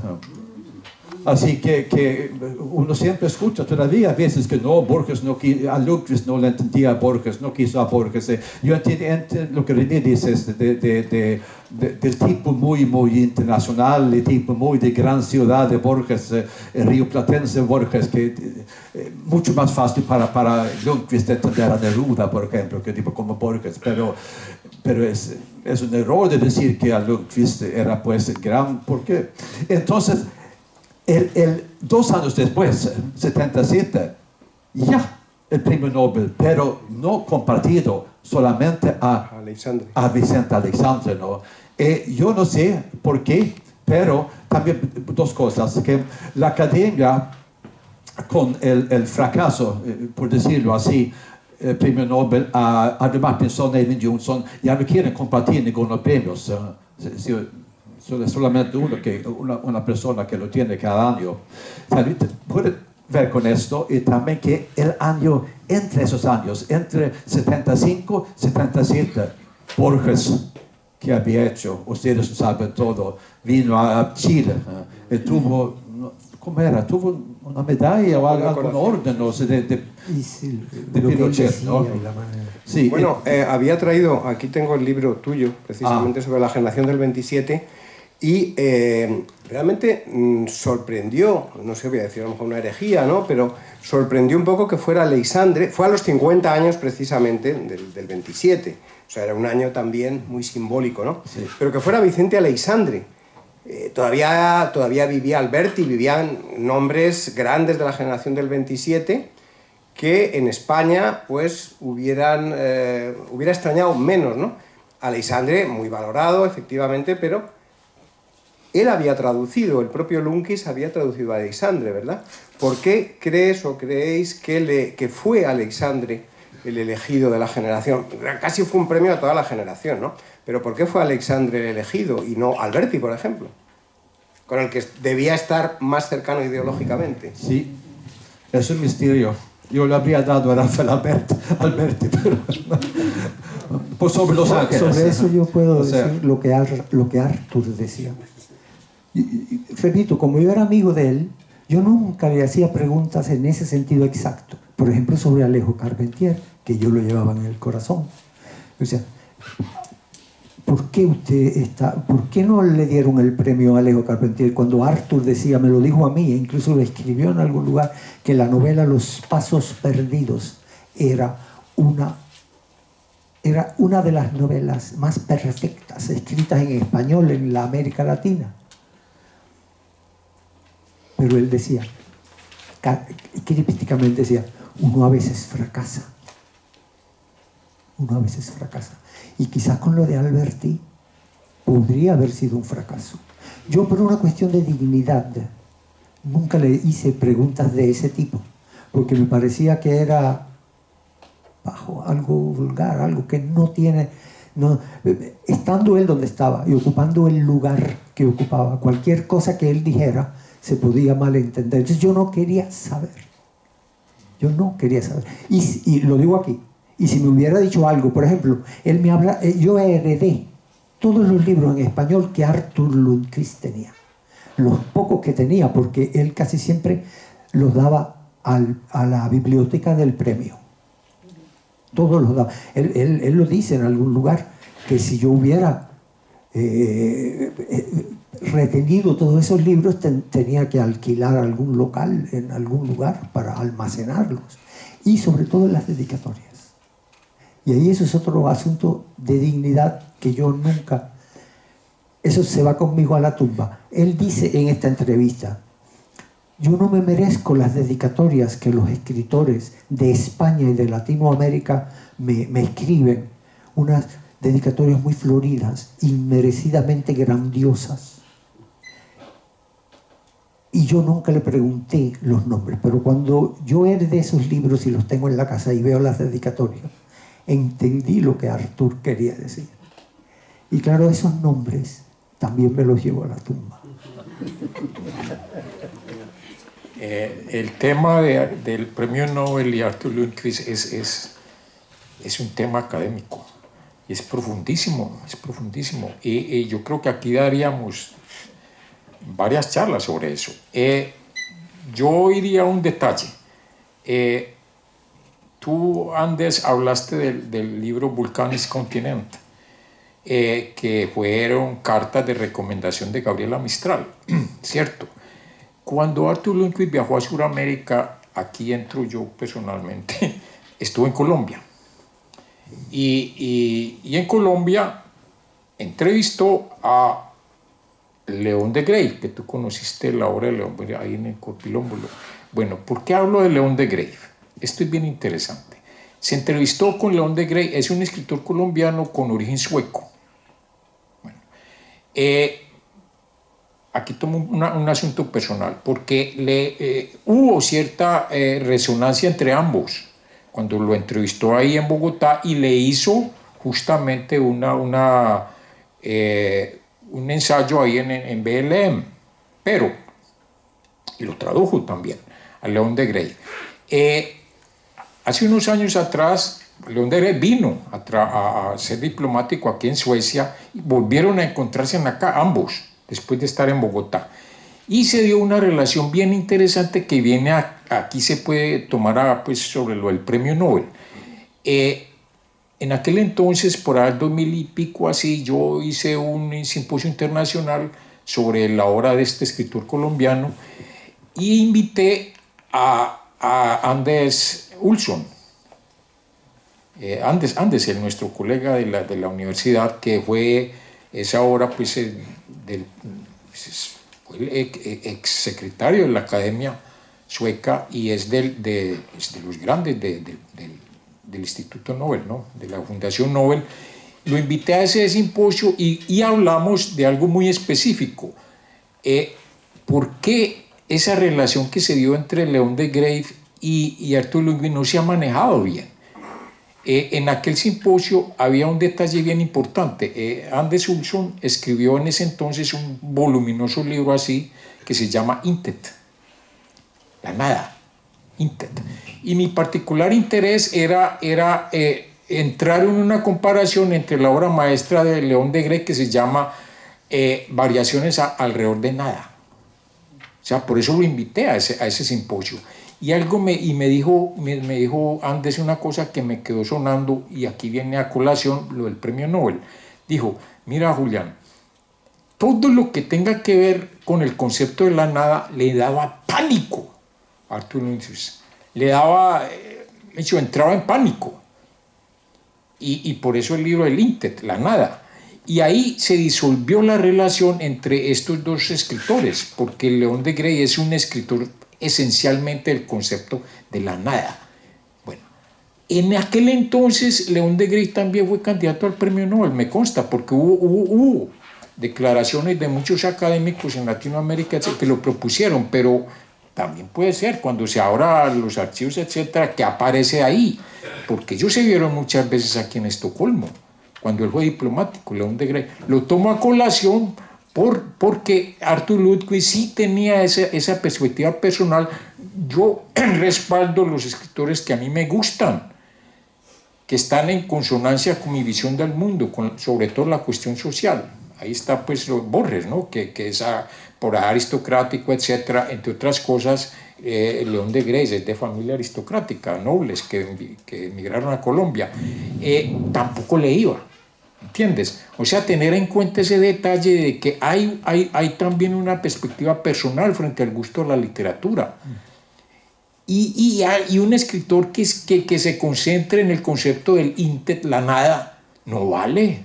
Así que uno siempre escucha todavía a veces que no, Borges no quiso, a Lundqvist no le entendía a Borges, no quiso a Borges. Yo entiendo lo que René dice del tipo muy, muy internacional, el tipo muy de gran ciudad de Borges, Río Platense Borges, que mucho más fácil para Lundqvist entender a Neruda, por ejemplo, que tipo como Borges, pero es un error de decir que a Lundqvist era pues gran, porque entonces 2 años después, 77, ya el premio Nobel, pero no compartido solamente Alexandre. a Vicente Alexandre, ¿no? Yo no sé por qué, pero también 2 cosas, que la academia con el fracaso, por decirlo así, el premio Nobel a de Martinson y Eyvind Johnson ya no quieren compartir ningunos premios. Solamente una persona que lo tiene cada año. Puede ver con esto y también que el año, entre esos años, entre 75 y 77, Borges, que había hecho, ustedes saben todo, vino a Chile y tuvo, ¿cómo era? Tuvo una medalla o algún orden, no sé, de Pinochet, ¿no? Sí, bueno, había traído, aquí tengo el libro tuyo, precisamente sobre la generación del 27, y realmente sorprendió, no sé, voy a decir a lo mejor una herejía, ¿no? Pero sorprendió un poco que fuera Alexandre, fue a los 50 años precisamente del 27, o sea, era un año también muy simbólico, ¿no? Sí. Pero que fuera Vicente Aleixandre. Todavía vivía Alberti, vivían nombres grandes de la generación del 27 que en España pues hubiera extrañado menos, ¿no? Aleixandre, muy valorado, efectivamente, pero él había traducido, el propio Lundqvist había traducido a Aleixandre, ¿verdad? ¿Por qué crees o creéis que fue Aleixandre el elegido de la generación? Casi fue un premio a toda la generación, ¿no? Pero ¿por qué fue Aleixandre el elegido y no Alberti, por ejemplo? Con el que debía estar más cercano ideológicamente. Sí, es un misterio. Yo le habría dado a Rafael Alberti, pero pues sobre Los Ángeles. Sobre eso yo puedo decir lo que Arthur decía. Repito, como yo era amigo de él, yo nunca le hacía preguntas en ese sentido exacto. Por ejemplo, sobre Alejo Carpentier, que yo lo llevaba en el corazón. O sea, ¿por qué no le dieron el premio a Alejo Carpentier cuando Arthur decía, me lo dijo a mí, e incluso lo escribió en algún lugar, que la novela Los Pasos Perdidos era una de las novelas más perfectas escritas en español en la América Latina? Pero él decía, crípticamente decía, uno a veces fracasa. Y quizás con lo de Alberti podría haber sido un fracaso. Yo, por una cuestión de dignidad, nunca le hice preguntas de ese tipo, porque me parecía que era bajo, algo vulgar, algo que no tiene... No, estando él donde estaba y ocupando el lugar que ocupaba, cualquier cosa que él dijera se podía malentender. Entonces yo no quería saber. Y lo digo aquí. Y si me hubiera dicho algo, por ejemplo, él me habla, yo heredé todos los libros en español que Arthur Lundqvist tenía. Los pocos que tenía, porque él casi siempre los daba a la biblioteca del premio. Todos los daba. Él lo dice en algún lugar, que si yo hubiera retenido todos esos libros, tenía que alquilar algún local en algún lugar para almacenarlos. Y sobre todo las dedicatorias. Y ahí eso es otro asunto de dignidad que yo nunca... Eso se va conmigo a la tumba. Él dice en esta entrevista, yo no me merezco las dedicatorias que los escritores de España y de Latinoamérica me escriben. Unas dedicatorias muy floridas, inmerecidamente grandiosas. Y yo nunca le pregunté los nombres, pero cuando yo heredé esos libros y los tengo en la casa y veo las dedicatorias, entendí lo que Arthur quería decir. Y claro, esos nombres también me los llevo a la tumba. El tema del premio Nobel y Arthur Lundqvist es un tema académico y es profundísimo. Y yo creo que aquí daríamos varias charlas sobre eso. Yo iría a un detalle. Tú, Andes, hablaste del libro Vulcanis Continent, que fueron cartas de recomendación de Gabriela Mistral, ¿cierto? Cuando Arthur Lundquist viajó a Sudamérica, aquí entro yo personalmente, estuve en Colombia. Y en Colombia entrevistó a León de Grave, que tú conociste la obra de León, ahí en el Corpilómbolo. Bueno, ¿por qué hablo de León de Grave? Esto es bien interesante. Se entrevistó con León de Grave, es un escritor colombiano con origen sueco. Bueno, aquí tomo un asunto personal, porque hubo cierta resonancia entre ambos cuando lo entrevistó ahí en Bogotá y le hizo justamente un ensayo ahí en BLM, pero y lo tradujo también a León de Grave. Hace unos años atrás, León de Grave vino a ser diplomático aquí en Suecia y volvieron a encontrarse acá ambos, después de estar en Bogotá. Y se dio una relación bien interesante que viene aquí se puede tomar pues, sobre lo del premio Nobel. En aquel entonces, por ahí 2000 y pico así, yo hice un simposio internacional sobre la obra de este escritor colombiano y invité a Anders Olsson. Andes, nuestro colega de la universidad, que fue esa obra pues, fue el ex secretario de la Academia Sueca y es de los grandes del Instituto Nobel, ¿no? De la Fundación Nobel. Lo invité a ese simposio y hablamos de algo muy específico. ¿Por qué esa relación que se dio entre León de Grave y Arthur Lundquist no se ha manejado bien? En aquel simposio había un detalle bien importante. Anders Olsson escribió en ese entonces un voluminoso libro así que se llama Intet, la nada, Intet. Y mi particular interés era entrar en una comparación entre la obra maestra de León de Grave que se llama Variaciones alrededor de nada. O sea, por eso lo invité a ese simposio. Y me dijo Andes una cosa que me quedó sonando, y aquí viene a colación lo del premio Nobel. Dijo, mira Julián, todo lo que tenga que ver con el concepto de la nada le daba pánico a Arthur Lundquist. Le daba, entraba en pánico. Y por eso el libro del Intet, la nada. Y ahí se disolvió la relación entre estos dos escritores, porque León de Grave es un escritor esencialmente del concepto de la nada. Bueno, en aquel entonces León de Grave también fue candidato al premio Nobel, me consta, porque hubo declaraciones de muchos académicos en Latinoamérica que lo propusieron, pero también puede ser cuando se abran los archivos, etcétera, que aparece ahí, porque ellos se vieron muchas veces aquí en Estocolmo, cuando él fue diplomático, León de Grave. Lo tomo a colación porque Arthur Lundquist sí tenía esa perspectiva personal. Yo respaldo los escritores que a mí me gustan, que están en consonancia con mi visión del mundo, sobre todo la cuestión social. Ahí está pues Borges, ¿no? que es por aristocrático, etcétera. Entre otras cosas, León de Grave es de familia aristocrática, nobles que emigraron a Colombia. Tampoco le iba. ¿Entiendes? O sea, tener en cuenta ese detalle de que hay también una perspectiva personal frente al gusto de la literatura. Y un escritor que se concentre en el concepto del Intet, la nada, no vale.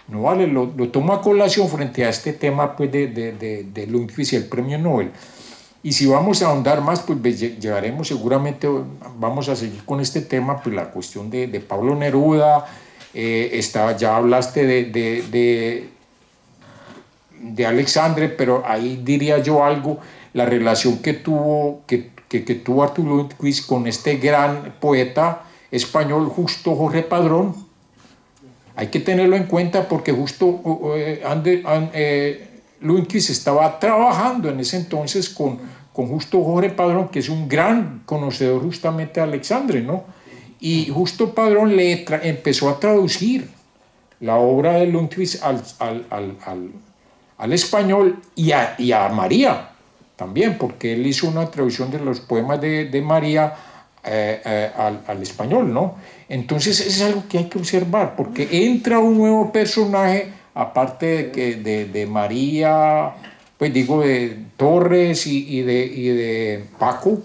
No vale, lo tomo a colación frente a este tema pues, de Lundquist y el premio Nobel. Y si vamos a ahondar más, pues llegaremos seguramente, vamos a seguir con este tema, pues la cuestión de Pablo Neruda. Ya hablaste de Alexandre, pero ahí diría yo algo, la relación que tuvo Arthur Lundquist con este gran poeta español Justo Jorge Padrón. Hay que tenerlo en cuenta porque justo Lundquist estaba trabajando en ese entonces con Justo Jorge Padrón, que es un gran conocedor justamente de Alexandre, ¿no? Y Justo Padrón empezó a traducir la obra de Lundquist al al español y a María también, porque él hizo una traducción de los poemas de María al español, ¿no? Entonces es algo que hay que observar, porque entra un nuevo personaje, aparte de María, pues digo, de Torres y de Paco,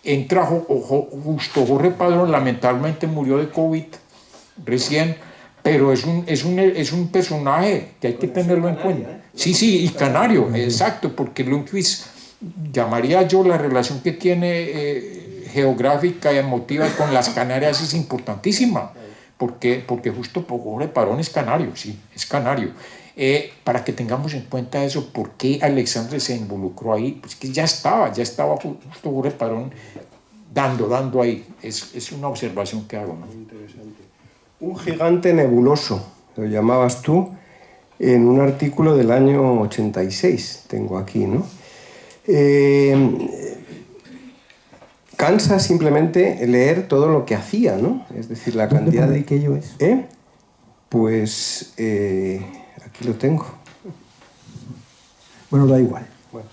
entra justo Jorge Padrón, lamentablemente murió de COVID recién, pero es un personaje que hay que tenerlo en cuenta. Sí, sí, y canario, exacto, porque Lundqvist, llamaría yo la relación que tiene geográfica y emotiva con las Canarias es importantísima, porque justo Jorge Padrón es canario, sí, es canario. Para que tengamos en cuenta eso, ¿por qué Alexandre se involucró ahí? Pues que ya estaba justo Jorge Padrón dando ahí. Es una observación que hago, ¿no? Interesante. Un gigante nebuloso, lo llamabas tú, en un artículo del año 86, tengo aquí, ¿no? Cansa simplemente leer todo lo que hacía, ¿no? Es decir, la cantidad de... ¿Dónde publiqué yo eso? Pues aquí lo tengo. Bueno, da igual. Bueno,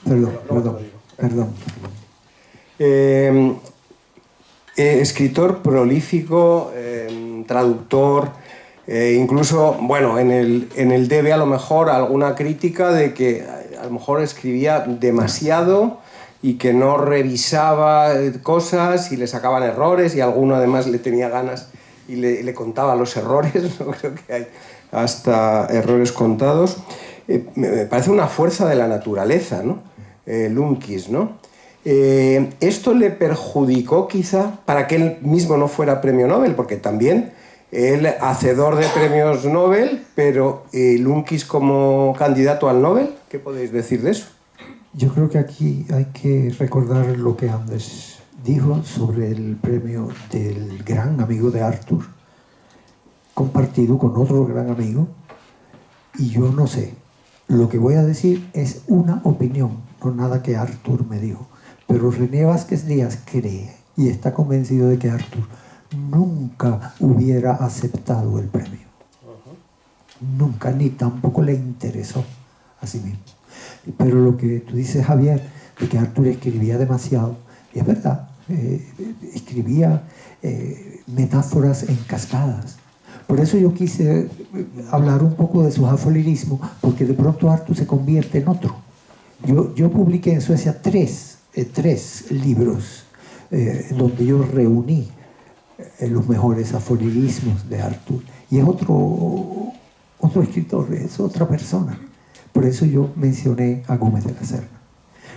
Perdón. Escritor prolífico, traductor, incluso, bueno, en el debe a lo mejor alguna crítica de que a lo mejor escribía demasiado y que no revisaba cosas y le sacaban errores, y alguno además le tenía ganas y le contaba los errores, ¿no? Creo que hay hasta errores contados. Me parece una fuerza de la naturaleza, ¿no? Lundqvist, ¿no? Esto le perjudicó quizá para que él mismo no fuera premio Nobel, porque también él hacedor de premios Nobel, pero Lundqvist como candidato al Nobel, ¿qué podéis decir de eso? Yo creo que aquí hay que recordar lo que Anders dijo sobre el premio del gran amigo de Arthur, compartido con otro gran amigo, y yo no sé. Lo que voy a decir es una opinión, no nada que Arthur me dijo. Pero René Vázquez Díaz cree y está convencido de que Arthur nunca hubiera aceptado el premio. Nunca, ni tampoco le interesó a sí mismo. Pero lo que tú dices, Javier, de que Arthur escribía demasiado, es verdad. Escribía metáforas en cascadas. Por eso yo quise hablar un poco de sus afolirismos, porque de pronto Arthur se convierte en otro. Yo publiqué en Suecia tres libros donde yo reuní los mejores afolirismos de Arthur. Y es otro escritor, es otra persona. Por eso yo mencioné a Gómez de la Serna.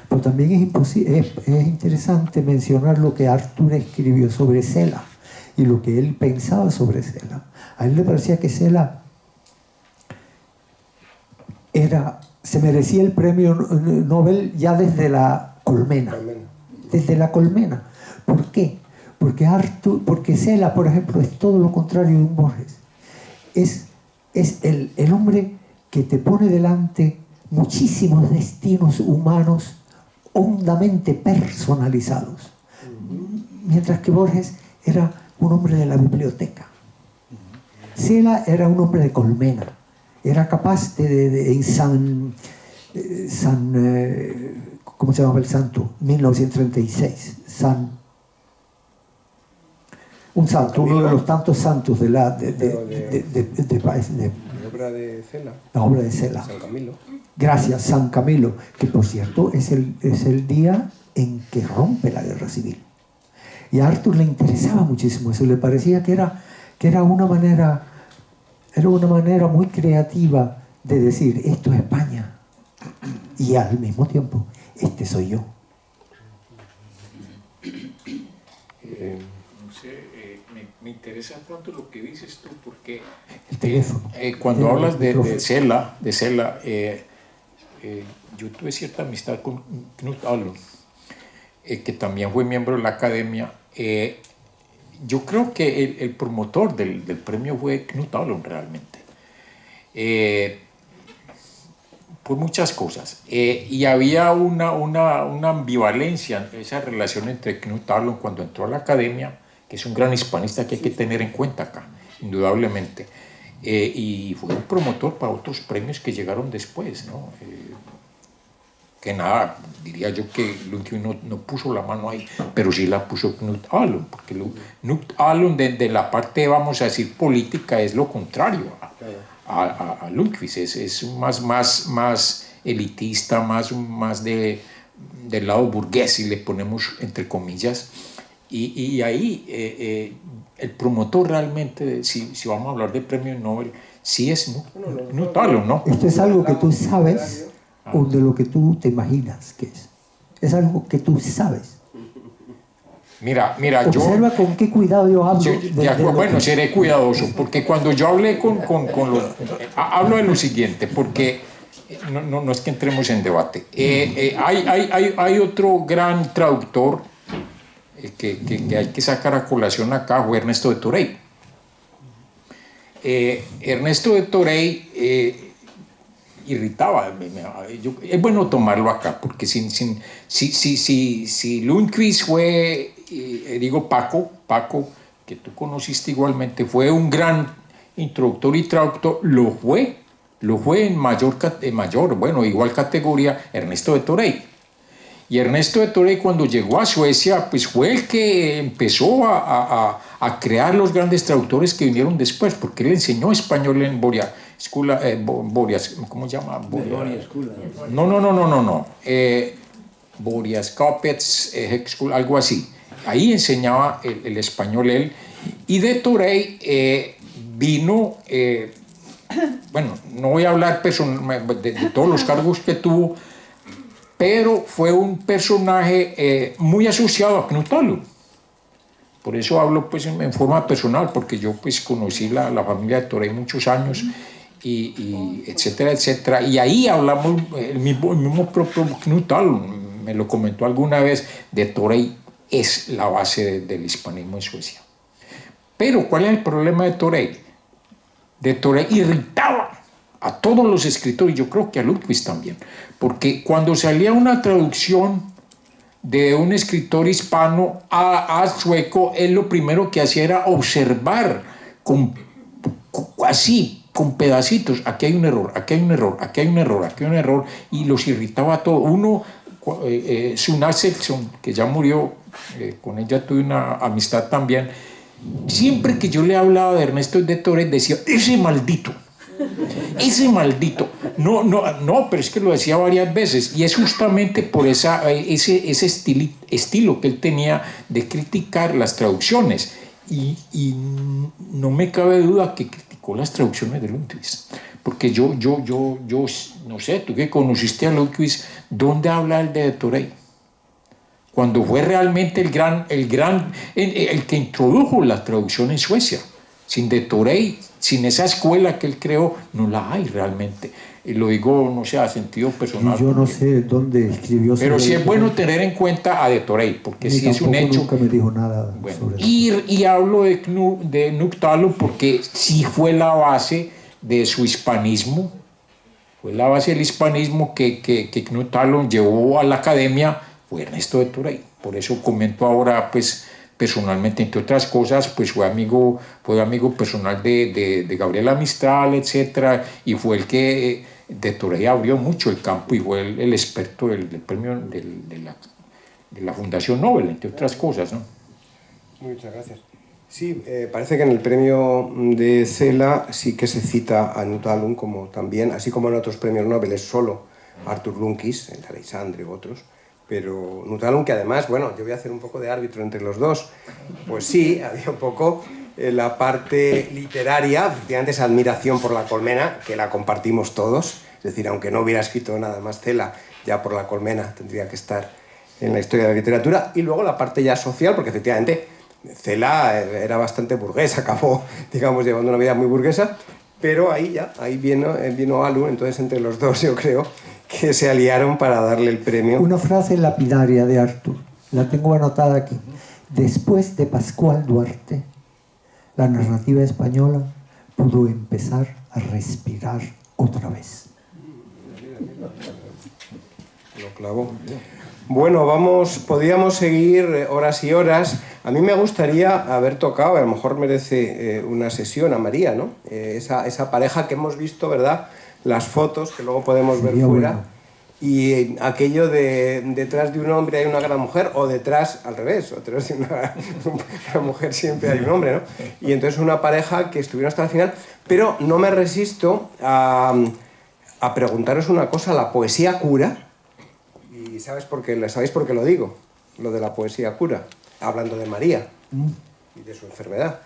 Pero también es interesante mencionar lo que Arthur escribió sobre Cela y lo que él pensaba sobre Cela. A él le parecía que Cela se merecía el premio Nobel ya desde la colmena. Desde la colmena. ¿Por qué? Porque Cela, por ejemplo, es todo lo contrario de un Borges. Es el hombre que te pone delante muchísimos destinos humanos hondamente personalizados. Mientras que Borges era un hombre de la biblioteca. Cela era un hombre de colmena. Era capaz en ¿cómo se llamaba el santo? 1936. Un santo, uno de los tantos santos de la obra de Cela. La obra de Cela. San Camilo. Gracias, San Camilo, que por cierto es el día en que rompe la guerra civil. Y a Arthur le interesaba muchísimo eso, le parecía que era una manera muy creativa de decir, esto es España, y al mismo tiempo, este soy yo. Me interesa tanto lo que dices tú, porque el teléfono. Cuando hablas de Cela, yo tuve cierta amistad con Knut Ahlund, que también fue miembro de la academia. Yo creo que el promotor del premio fue Knut Ahlund realmente, por muchas cosas. Y había una ambivalencia en esa relación entre Knut Ahlund cuando entró a la academia, que es un gran hispanista que hay que tener en cuenta acá, indudablemente. y fue un promotor para otros premios que llegaron después, ¿no? Que nada, diría yo que Lundqvist no puso la mano ahí, pero sí la puso Knut Alund, porque Knut Alund de la parte, vamos a decir, política es lo contrario a Lundqvist, es más elitista, más del lado burgués, si le ponemos entre comillas, y ahí el promotor realmente, si vamos a hablar de premio Nobel, sí es Knut Alund, ¿no? Esto es algo que tú sabes o de lo que tú te imaginas que es. Es algo que tú sabes. Mira, Observa con qué cuidado yo hablo. Bueno, seré cuidadoso, porque cuando yo hablé con los... hablo de lo siguiente, porque no es que entremos en debate. Hay otro gran traductor que hay que sacar a colación acá, fue Ernesto de Torey. Ernesto de Torey irritaba. Es bueno tomarlo acá, porque si Lundqvist fue, digo Paco, que tú conociste igualmente, fue un gran introductor y traductor, lo fue en mayor, bueno, igual categoría, Ernesto de Torey. Y Ernesto de Torey, cuando llegó a Suecia, pues fue el que empezó a crear los grandes traductores que vinieron después, porque él enseñó español en Boria Escuela, ¿cómo se llama? No. Boriaskapets School, algo así. Ahí enseñaba el español él. Y de Torey vino, bueno, no voy a hablar de todos los cargos que tuvo, pero fue un personaje muy asociado a Knut Alund. Por eso hablo pues en forma personal, porque yo pues conocí la familia de Torey muchos años, y etcétera, etcétera. Y ahí hablamos, el mismo propio Knut Alund me lo comentó alguna vez, de Torey es la base del hispanismo en Suecia. Pero ¿cuál es el problema de Torey? De Torey irritaba a todos los escritores, yo creo que a Lundqvist también, porque cuando salía una traducción de un escritor hispano a sueco, él lo primero que hacía era observar así, con pedacitos, aquí hay un error, aquí hay un error, aquí hay un error, aquí hay un error, y los irritaba a todos. Uno, Suna Selson, que ya murió, con ella tuve una amistad también, siempre que yo le hablaba de Ernesto de Torres decía, ese maldito. No, pero es que lo decía varias veces, y es justamente por ese estilo que él tenía de criticar las traducciones, y no me cabe duda que criticó las traducciones de Lundqvist, porque yo no sé, tú que conociste a Lundqvist, ¿dónde habla el de Torey? Cuando fue realmente el que introdujo la traducción en Suecia. Sin de Torey, sin esa escuela que él creó, no la hay realmente. Y lo digo, no sé, a sentido personal. Y yo no sé dónde escribió. Pero sí es bueno tener en cuenta a de Torey, porque sí es un hecho. Nunca me dijo nada sobre eso. Y hablo de Knut Alund porque sí fue la base de su hispanismo. Fue la base del hispanismo que Knut Alund llevó a la academia, fue Ernesto de Torey. Por eso comento ahora, pues, personalmente, entre otras cosas, pues fue amigo personal de Gabriela Mistral, etcétera, y fue el que de Torey abrió mucho el campo y fue el experto del premio de la Fundación Nobel, entre otras cosas, ¿no? Muchas gracias. Sí, parece que en el premio de Cela sí que se cita a Knut Alund, como también, así como en otros premios Nobel es solo Arthur Lundqvist, el de Alexandre u otros, pero Knut Alund, que además, bueno, yo voy a hacer un poco de árbitro entre los dos, pues sí, había un poco la parte literaria, efectivamente esa admiración por La Colmena, que la compartimos todos, es decir, aunque no hubiera escrito nada más Cela, ya por La Colmena tendría que estar en la historia de la literatura, y luego la parte ya social, porque efectivamente Cela era bastante burgués, acabó, digamos, llevando una vida muy burguesa, pero ahí vino Alund, entonces entre los dos yo creo que se aliaron para darle el premio. Una frase lapidaria de Arthur, la tengo anotada aquí. Después de Pascual Duarte, la narrativa española pudo empezar a respirar otra vez. Lo clavó. Bueno, podríamos seguir horas y horas. A mí me gustaría haber tocado, a lo mejor merece una sesión a María, ¿no? Esa pareja que hemos visto, ¿verdad? Las fotos que luego podemos ver fuera. Bueno. Y aquello de detrás de un hombre hay una gran mujer, o detrás, al revés, o detrás de una mujer siempre hay un hombre, ¿no? Y entonces una pareja que estuvieron hasta el final. Pero no me resisto a preguntaros una cosa, ¿la poesía cura? Y ¿sabéis por qué lo digo? Lo de la poesía cura, hablando de María y de su enfermedad.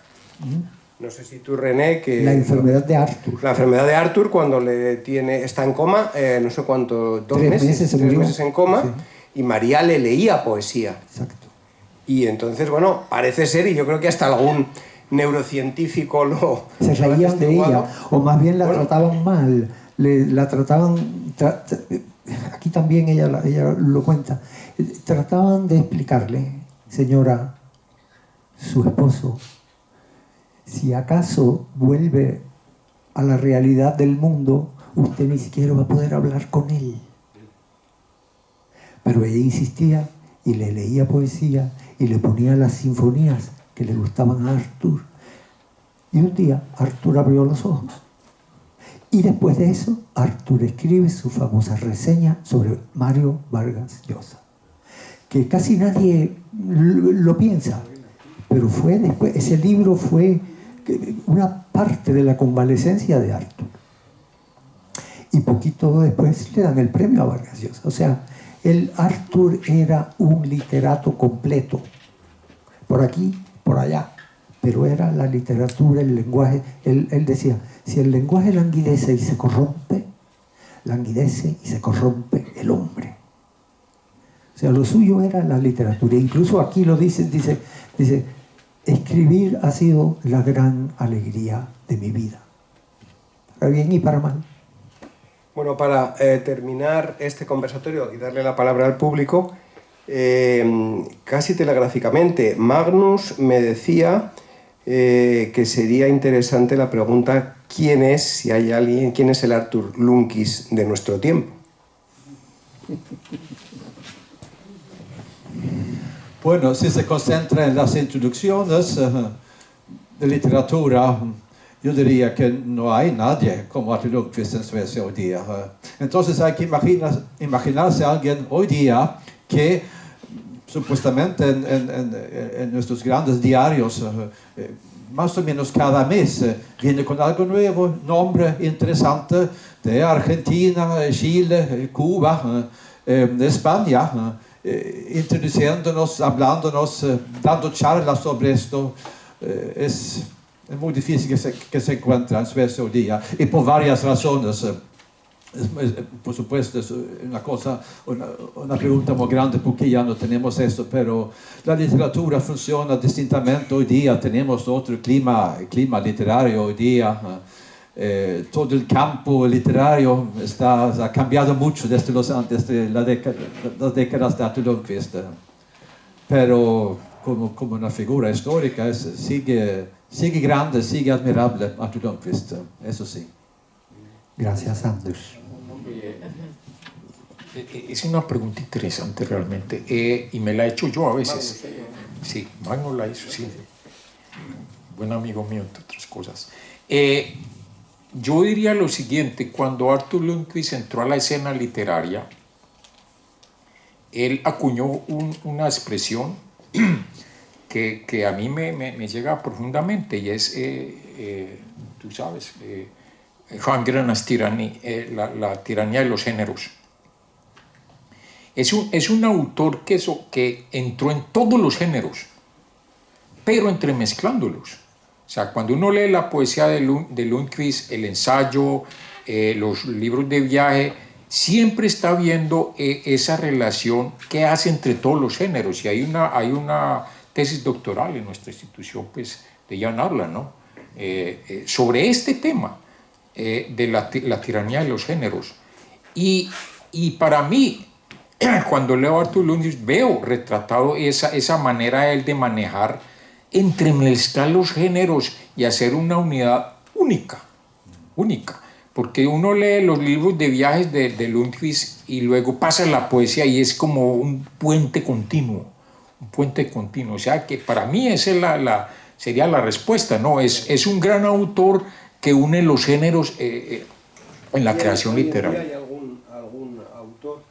No sé si tú, René, que... La enfermedad de Arthur. La enfermedad de Arthur, cuando está en coma, no sé cuánto, 3 meses en coma, sí. Y María le leía poesía. Exacto. Y entonces, bueno, parece ser, y yo creo que hasta algún neurocientífico se reían de ella, o más bien la trataban mal, la trataban... Aquí también ella lo cuenta. Trataban de explicarle, señora, su esposo, si acaso vuelve a la realidad del mundo, usted ni siquiera va a poder hablar con él. Pero ella insistía y le leía poesía y le ponía las sinfonías que le gustaban a Arthur. Y un día Arthur abrió los ojos. Y después de eso, Arthur escribe su famosa reseña sobre Mario Vargas Llosa, que casi nadie lo piensa, pero fue después, ese libro fue una parte de la convalecencia de Arthur. Y poquito después le dan el premio a Vargas Llosa. O sea, Arthur era un literato completo, por aquí, por allá, pero era la literatura, el lenguaje. Él decía, si el lenguaje languidece y se corrompe, languidece y se corrompe el hombre. O sea, lo suyo era la literatura. Incluso aquí lo dice, escribir ha sido la gran alegría de mi vida, para bien y para mal. Bueno, para terminar este conversatorio y darle la palabra al público, casi telegráficamente, Magnus me decía que sería interesante la pregunta: ¿quién es, si hay alguien, quién es el Arthur Lundqvist de nuestro tiempo? Bueno, si se concentra en las introducciones de literatura, yo diría que no hay nadie como Arthur Lundqvist en Suecia hoy día. Entonces hay que imaginarse a alguien hoy día que supuestamente en nuestros grandes diarios, más o menos cada mes, viene con algo nuevo, nombre interesante de Argentina, Chile, Cuba, de España, introduciéndonos, hablándonos, dando charlas sobre esto. Es muy difícil que se encuentre en Suecia hoy día, y por varias razones. Por supuesto, es una pregunta muy grande, porque ya no tenemos eso, pero la literatura funciona distintamente hoy día. Tenemos otro clima literario hoy día. Todo el campo literario ha cambiado mucho desde las décadas de Arthur Lundqvist. Pero como una figura histórica sigue grande, sigue admirable Arthur Lundqvist, eso sí. Gracias, Anders. Es una pregunta interesante realmente, y me la he hecho yo a veces. Sí, Magnus la hizo, sí. Buen amigo mío, entre otras cosas. Yo diría lo siguiente: cuando Arthur Lundqvist entró a la escena literaria, él acuñó una expresión que a mí me llega profundamente, y es, tú sabes, Genrernas tyranni, la tiranía de los géneros. Es un autor que entró en todos los géneros, pero entremezclándolos. O sea, cuando uno lee la poesía de Lundqvist, el ensayo, los libros de viaje, siempre está viendo esa relación que hace entre todos los géneros. Y hay una tesis doctoral en nuestra institución, pues, de Jan Arla, ¿no? Sobre este tema de la tiranía de los géneros. Y para mí, cuando leo a Arthur Lundqvist, veo retratado esa manera de él de manejar, entremezclar los géneros y hacer una unidad única. porque uno lee los libros de viajes de Lundqvist y luego pasa la poesía y es como un puente continuo, o sea que para mí esa es sería la respuesta, ¿no? Es un gran autor que une los géneros en la creación literaria. ¿Hay algún autor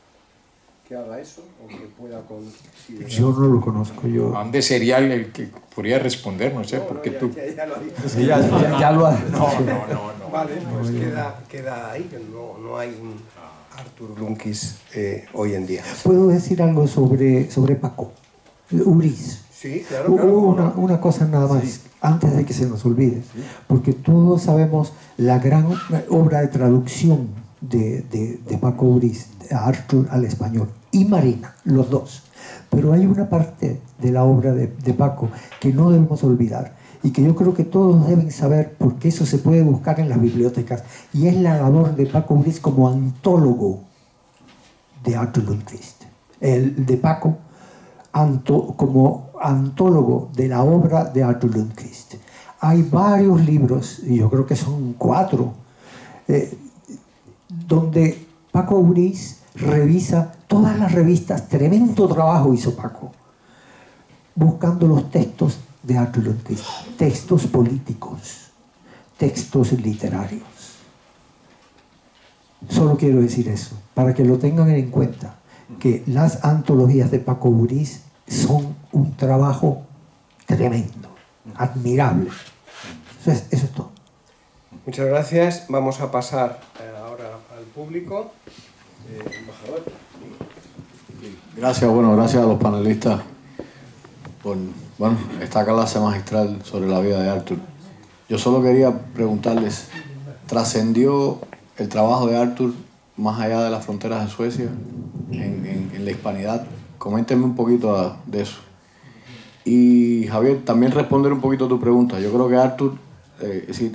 que haga eso o que pueda considerar? Yo no lo conozco. Ande sería el que podría responder, no sé, porque tú... Ya lo digo. Sí, ya lo ha... No. Vale, pues queda ahí, que no hay un Arthur Lundqvist hoy en día. ¿Puedo decir algo sobre Paco Uriz? Sí, claro. Una cosa nada más, antes de que se nos olvide, porque todos sabemos la gran obra de traducción de Paco Uriz, Arthur al español, y Marina, los dos. Pero hay una parte de la obra de Paco que no debemos olvidar y que yo creo que todos deben saber, porque eso se puede buscar en las bibliotecas, y es la labor de Paco Uriz como antólogo de Arthur Lundqvist. El de Paco como antólogo de la obra de Arthur Lundqvist. Hay varios libros, y yo creo que son 4, donde Paco Uriz revisa todas las revistas. Tremendo trabajo hizo Paco, buscando los textos de Arthur Lundqvist, textos políticos, textos literarios. Solo quiero decir eso, para que lo tengan en cuenta, que las antologías de Paco Uriz son un trabajo tremendo, admirable. Eso es todo. Muchas gracias. Vamos a pasar ahora al público. Embajador. Gracias a los panelistas por esta clase magistral sobre la vida de Arthur. Yo solo quería preguntarles, ¿trascendió el trabajo de Arthur más allá de las fronteras de Suecia, en la hispanidad? Coméntenme un poquito de eso. Y Javier, también responder un poquito a tu pregunta. Yo creo que Arthur,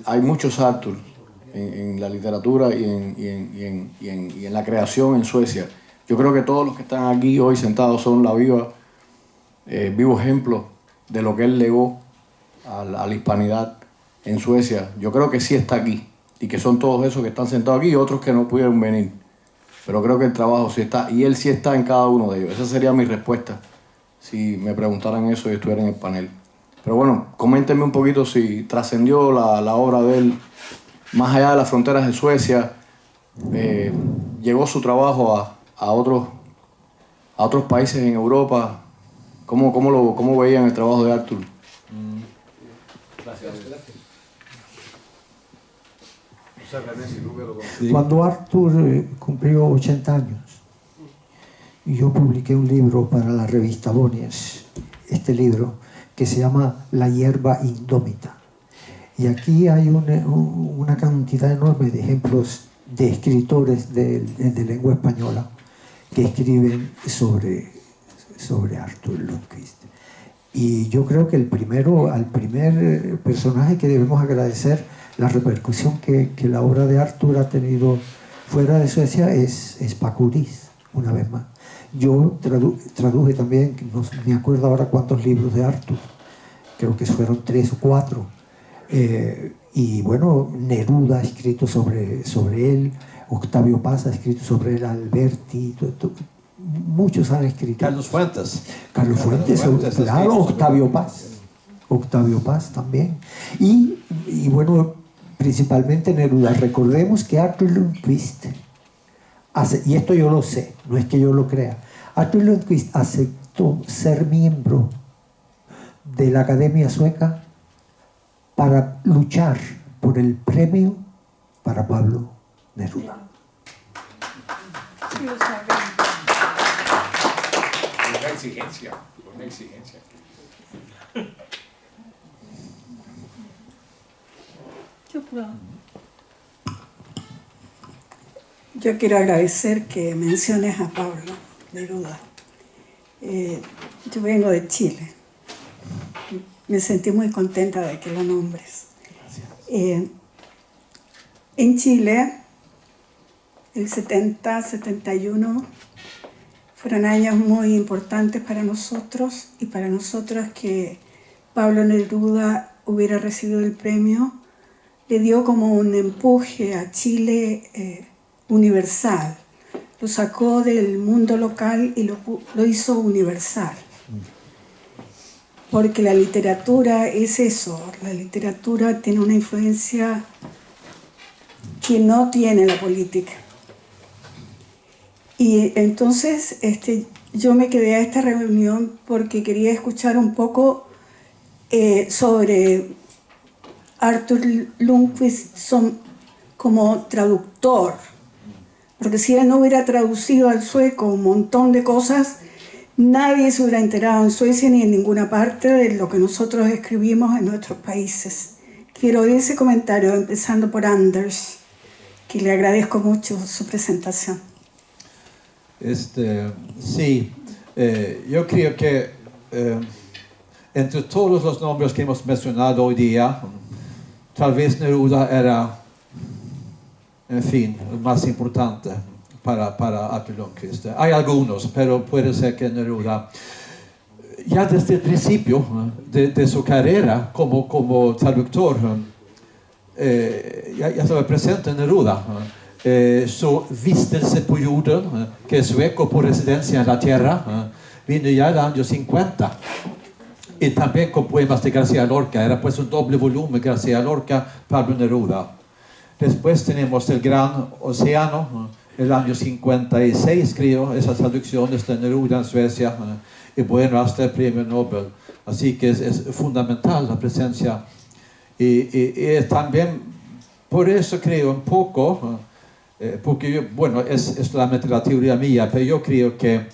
hay muchos Arthur en la literatura y en la creación en Suecia. Yo creo que todos los que están aquí hoy sentados son vivo ejemplo de lo que él legó a la hispanidad en Suecia. Yo creo que sí está aquí, y que son todos esos que están sentados aquí y otros que no pudieron venir. Pero creo que el trabajo sí está, y él sí está en cada uno de ellos. Esa sería mi respuesta si me preguntaran eso y estuviera en el panel. Pero bueno, coméntenme un poquito si trascendió la obra de él más allá de las fronteras de Suecia. Llegó su trabajo a otros países en Europa. ¿Cómo veían el trabajo de Arthur? Gracias. Cuando Arthur cumplió 80 años, yo publiqué un libro para la revista Bonniers, este libro que se llama La hierba indómita. Y aquí hay una cantidad enorme de ejemplos de escritores de lengua española que escriben sobre Arthur Lundqvist. Y yo creo que al primer personaje que debemos agradecer la repercusión que la obra de Arthur ha tenido fuera de Suecia es Paco Uriz, una vez más. Yo traduje también, no me acuerdo ahora cuántos libros de Arthur, creo que fueron 3 o 4. Y bueno, Neruda ha escrito sobre él, Octavio Paz ha escrito sobre él, Alberti, muchos han escrito. Carlos Fuentes, Claro, Octavio Paz también. Y bueno, principalmente Neruda. Recordemos que Arthur Lundqvist, y esto yo lo sé, no es que yo lo crea, Arthur Lundqvist aceptó ser miembro de la Academia Sueca para luchar por el premio para Pablo Neruda. Una exigencia. Yo quiero agradecer que menciones a Pablo Neruda. Yo vengo de Chile. Me sentí muy contenta de que lo nombres. En Chile, el 70, 71 fueron años muy importantes para nosotros, y para nosotros que Pablo Neruda hubiera recibido el premio le dio como un empuje a Chile universal. Lo sacó del mundo local y lo hizo universal. Porque la literatura es eso, la literatura tiene una influencia que no tiene la política. Y entonces yo me quedé a esta reunión porque quería escuchar un poco sobre Artur Lundkvist como traductor. Porque si él no hubiera traducido al sueco un montón de cosas, nadie se hubiera enterado en Suecia ni en ninguna parte de lo que nosotros escribimos en nuestros países. Quiero oír ese comentario, empezando por Anders, que le agradezco mucho su presentación. Sí, yo creo que entre todos los nombres que hemos mencionado hoy día, tal vez Neruda era, en fin, el más importante para Artur Lundkvist. Hay algunos, pero puede ser que Neruda, ya desde el principio de su carrera como traductor, ya estaba presente Neruda. Su vistelse på jorden, que es sueco por residencia en la tierra, vino ya en el año 50. Y también con poemas de García Lorca. Era pues un doble volumen, García Lorca, Pablo Neruda. Después tenemos El Gran Océano, el año 56, creo, esas traducciones de Neruda en Suecia, y bueno, hasta el premio Nobel. Así que es fundamental la presencia. Y también, por eso creo un poco, porque yo, bueno, es solamente la teoría mía, pero yo creo que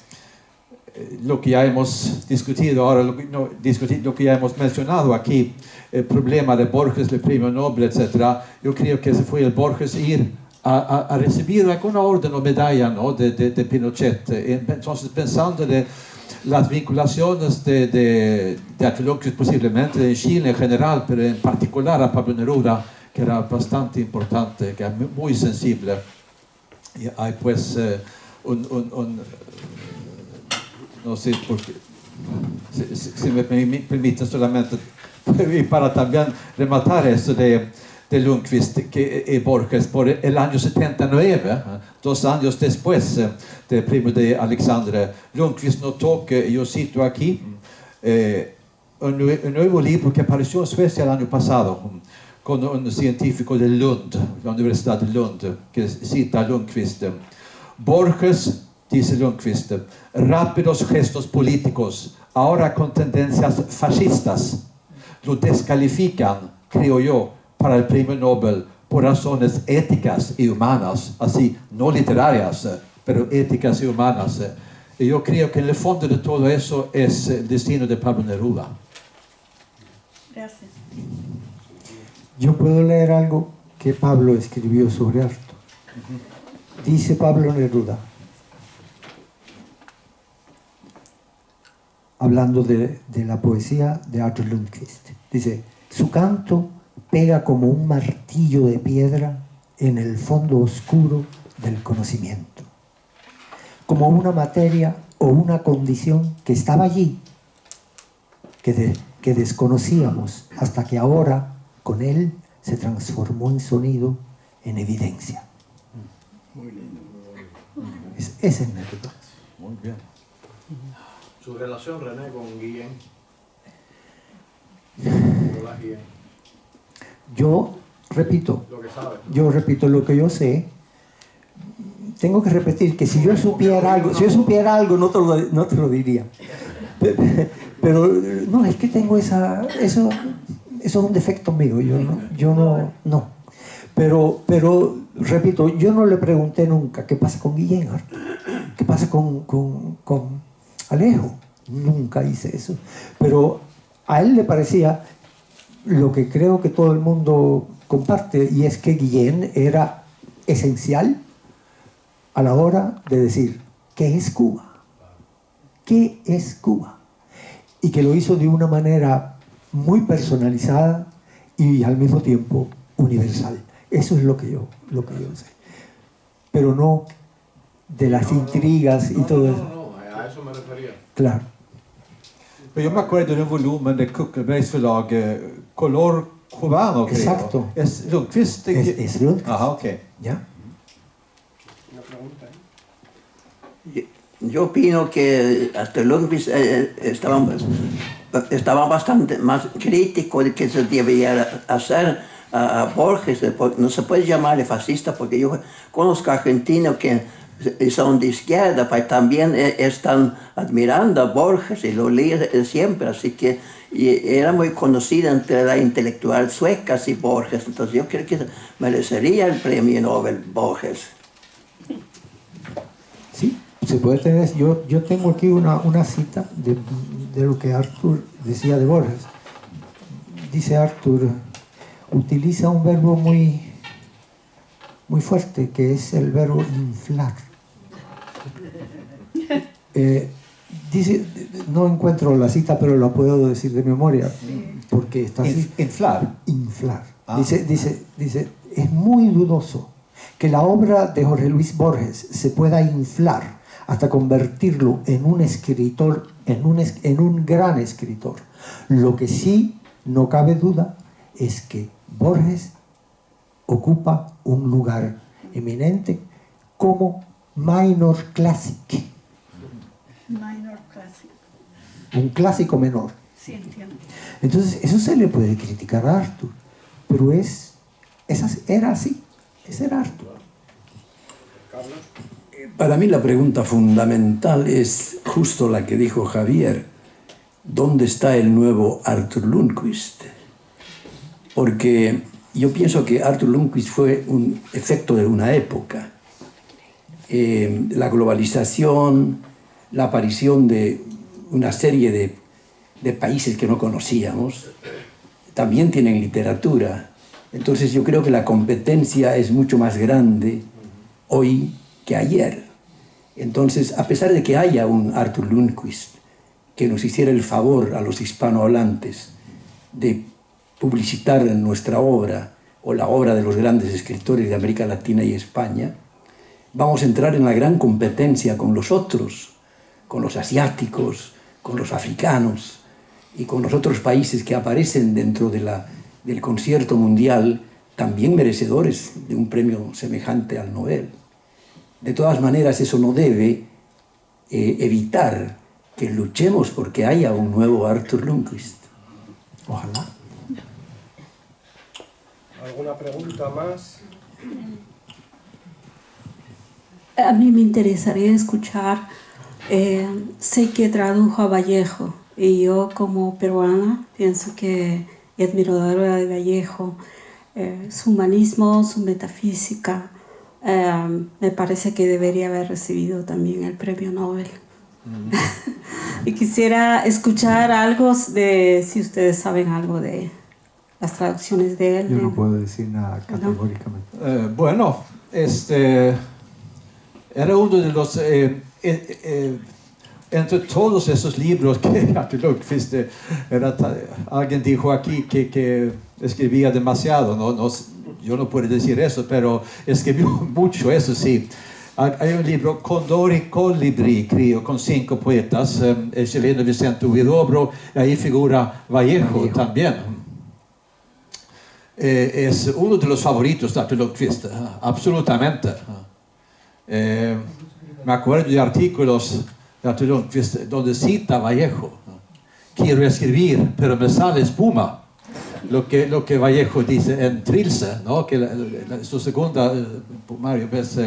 lo que ya hemos discutido ahora, lo que ya hemos mencionado aquí, el problema de Borges, el premio Nobel, etc., yo creo que ese fue el Borges ir a recibir alguna orden o medalla, ¿no?, de Pinochet. Entonces, pensando de las vinculaciones de Artur Lundkvist, posiblemente de Chile en general, pero en particular a Pablo Neruda, que era bastante importante, que era muy sensible. Y hay pues no sé por qué, si me permiten solamente, para también rematar esto de Lundkvist y Borges, por el año 79, 2 años después del premio de Alexandre, Lundkvist notó que, yo cito aquí, un nuevo libro que apareció en Suecia el año pasado, con un científico de Lund, la Universidad de Lund, que cita a Lundkvist. Borges, dice Lundkvist, rápidos gestos políticos, ahora con tendencias fascistas, lo descalifican, creo yo, para el premio Nobel por razones éticas y humanas, así, no literarias, pero éticas y humanas. Y yo creo que en el fondo de todo eso es el destino de Pablo Neruda. Gracias. Yo puedo leer algo que Pablo escribió sobre Artur. Dice Pablo Neruda, hablando de la poesía de Artur Lundkvist, dice: su canto pega como un martillo de piedra en el fondo oscuro del conocimiento, como una materia o una condición que estaba allí, que desconocíamos, hasta que ahora con él se transformó en sonido, en evidencia. Muy lindo. Ese es Neruda. Muy bien. Su relación, René, con Guillén. Hola, Guillén. Yo repito lo que yo sé. Tengo que repetir que si yo supiera algo, no te lo diría. Pero no, es que tengo eso es un defecto mío. Yo no. Pero repito, yo no le pregunté nunca qué pasa con Guillén, qué pasa con Alejo. Nunca hice eso. Pero a él le parecía lo que creo que todo el mundo comparte, y es que Guillén era esencial a la hora de decir ¿qué es Cuba? ¿Qué es Cuba? Y que lo hizo de una manera muy personalizada y al mismo tiempo universal. Eso es lo que yo sé. Pero no de las intrigas y todo eso. No, a eso me refería. Claro. Pero yo me acuerdo de un volumen de Kuckelbergs förlag, Color cubano, creo. Exacto. Es Lundqvist. Es Lundqvist. Ajá, ok. ¿Ya? Yo opino que hasta Lundqvist estaba bastante más crítico de que se debía hacer a Borges. No se puede llamarle fascista porque yo conozco argentinos que son de izquierda, pero también están admirando a Borges y lo leen siempre, así que era muy conocido entre la intelectual sueca y Borges, entonces yo creo que merecería el premio Nobel Borges. Sí, se puede tener. Yo tengo aquí una cita de lo que Arthur decía de Borges. Dice Arthur, utiliza un verbo muy fuerte, que es el verbo inflar. Dice, no encuentro la cita, pero la puedo decir de memoria, porque está así. Inflar. Inflar. Ah. Dice, es muy dudoso que la obra de Jorge Luis Borges se pueda inflar hasta convertirlo en un escritor, en un gran escritor. Lo que sí no cabe duda es que Borges ocupa un lugar eminente como minor classic, Minor classic. un clásico menor. Sí, entiendo. Entonces, eso se le puede criticar a Arthur, pero era así, ese era Arthur. Para mí la pregunta fundamental es justo la que dijo Javier. ¿Dónde está el nuevo Arthur Lundqvist? Porque yo pienso que Arthur Lundqvist fue un efecto de una época. La globalización, la aparición de una serie de países que no conocíamos, también tienen literatura. Entonces yo creo que la competencia es mucho más grande hoy que ayer. Entonces, a pesar de que haya un Arthur Lundqvist que nos hiciera el favor a los hispanohablantes de publicitar nuestra obra o la obra de los grandes escritores de América Latina y España, vamos a entrar en la gran competencia con los otros, con los asiáticos, con los africanos y con los otros países que aparecen dentro del concierto mundial, también merecedores de un premio semejante al Nobel. De todas maneras, eso no debe evitar que luchemos porque haya un nuevo Arthur Lundqvist. Ojalá. ¿Alguna pregunta más? A mí me interesaría escuchar, sé que tradujo a Vallejo y yo como peruana pienso que y admiradora de Vallejo, su humanismo, su metafísica, me parece que debería haber recibido también el premio Nobel. Y quisiera escuchar algo de, si ustedes saben algo de las traducciones de él. Yo no puedo decir nada categóricamente. Bueno, era uno de los... entre todos esos libros que Arthur Lundqvist, alguien dijo aquí que escribía demasiado, ¿no? Yo no puedo decir eso, pero escribió mucho, eso sí. Hay un libro, Condori Colibri, creo, con 5 poetas, el chileno Vicente Huidobro, y ahí figura Vallejo también. Es uno de los favoritos de Arthur Lundqvist, absolutamente. Me acuerdo de artículos de Arthur Lundqvist donde cita Vallejo. Quiero escribir, pero me sale espuma. Lo que Vallejo dice en Trilce, ¿no? Que su segunda poemario es...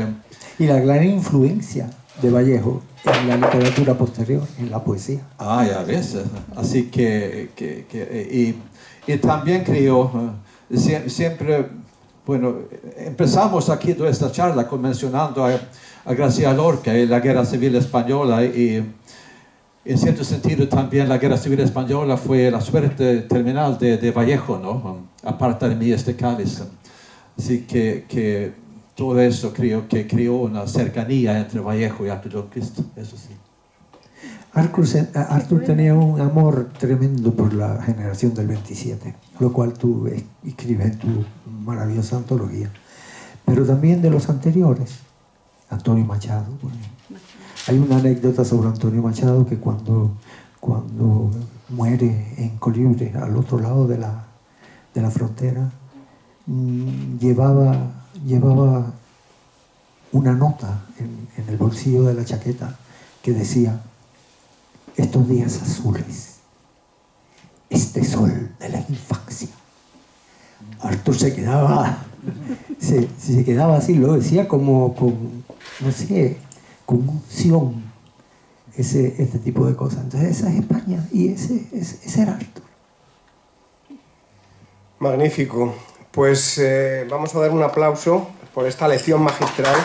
Y la gran influencia de Vallejo en la literatura posterior, en la poesía. Ya ves. Así que y también creo, siempre, bueno, empezamos aquí toda esta charla mencionando a García Lorca y la Guerra Civil Española, y en cierto sentido también la Guerra Civil Española fue la suerte terminal de Vallejo, ¿no? Aparta de mí este cáliz. Así que todo eso creo que creó una cercanía entre Vallejo y Arthur Lundqvist, eso sí. Arthur tenía un amor tremendo por la generación del 27, lo cual tú escribes en tu maravillosa antología, pero también de los anteriores. Antonio Machado. Bueno. Hay una anécdota sobre Antonio Machado que cuando muere en Colibri, al otro lado de de la frontera, llevaba una nota en el bolsillo de la chaqueta que decía: estos días azules, este sol de la infancia. Artur se quedaba así, lo decía como con, no sé, con unción, este tipo de cosas. Entonces esa es España y ese era Artur. Magnífico. Pues vamos a dar un aplauso por esta lección magistral.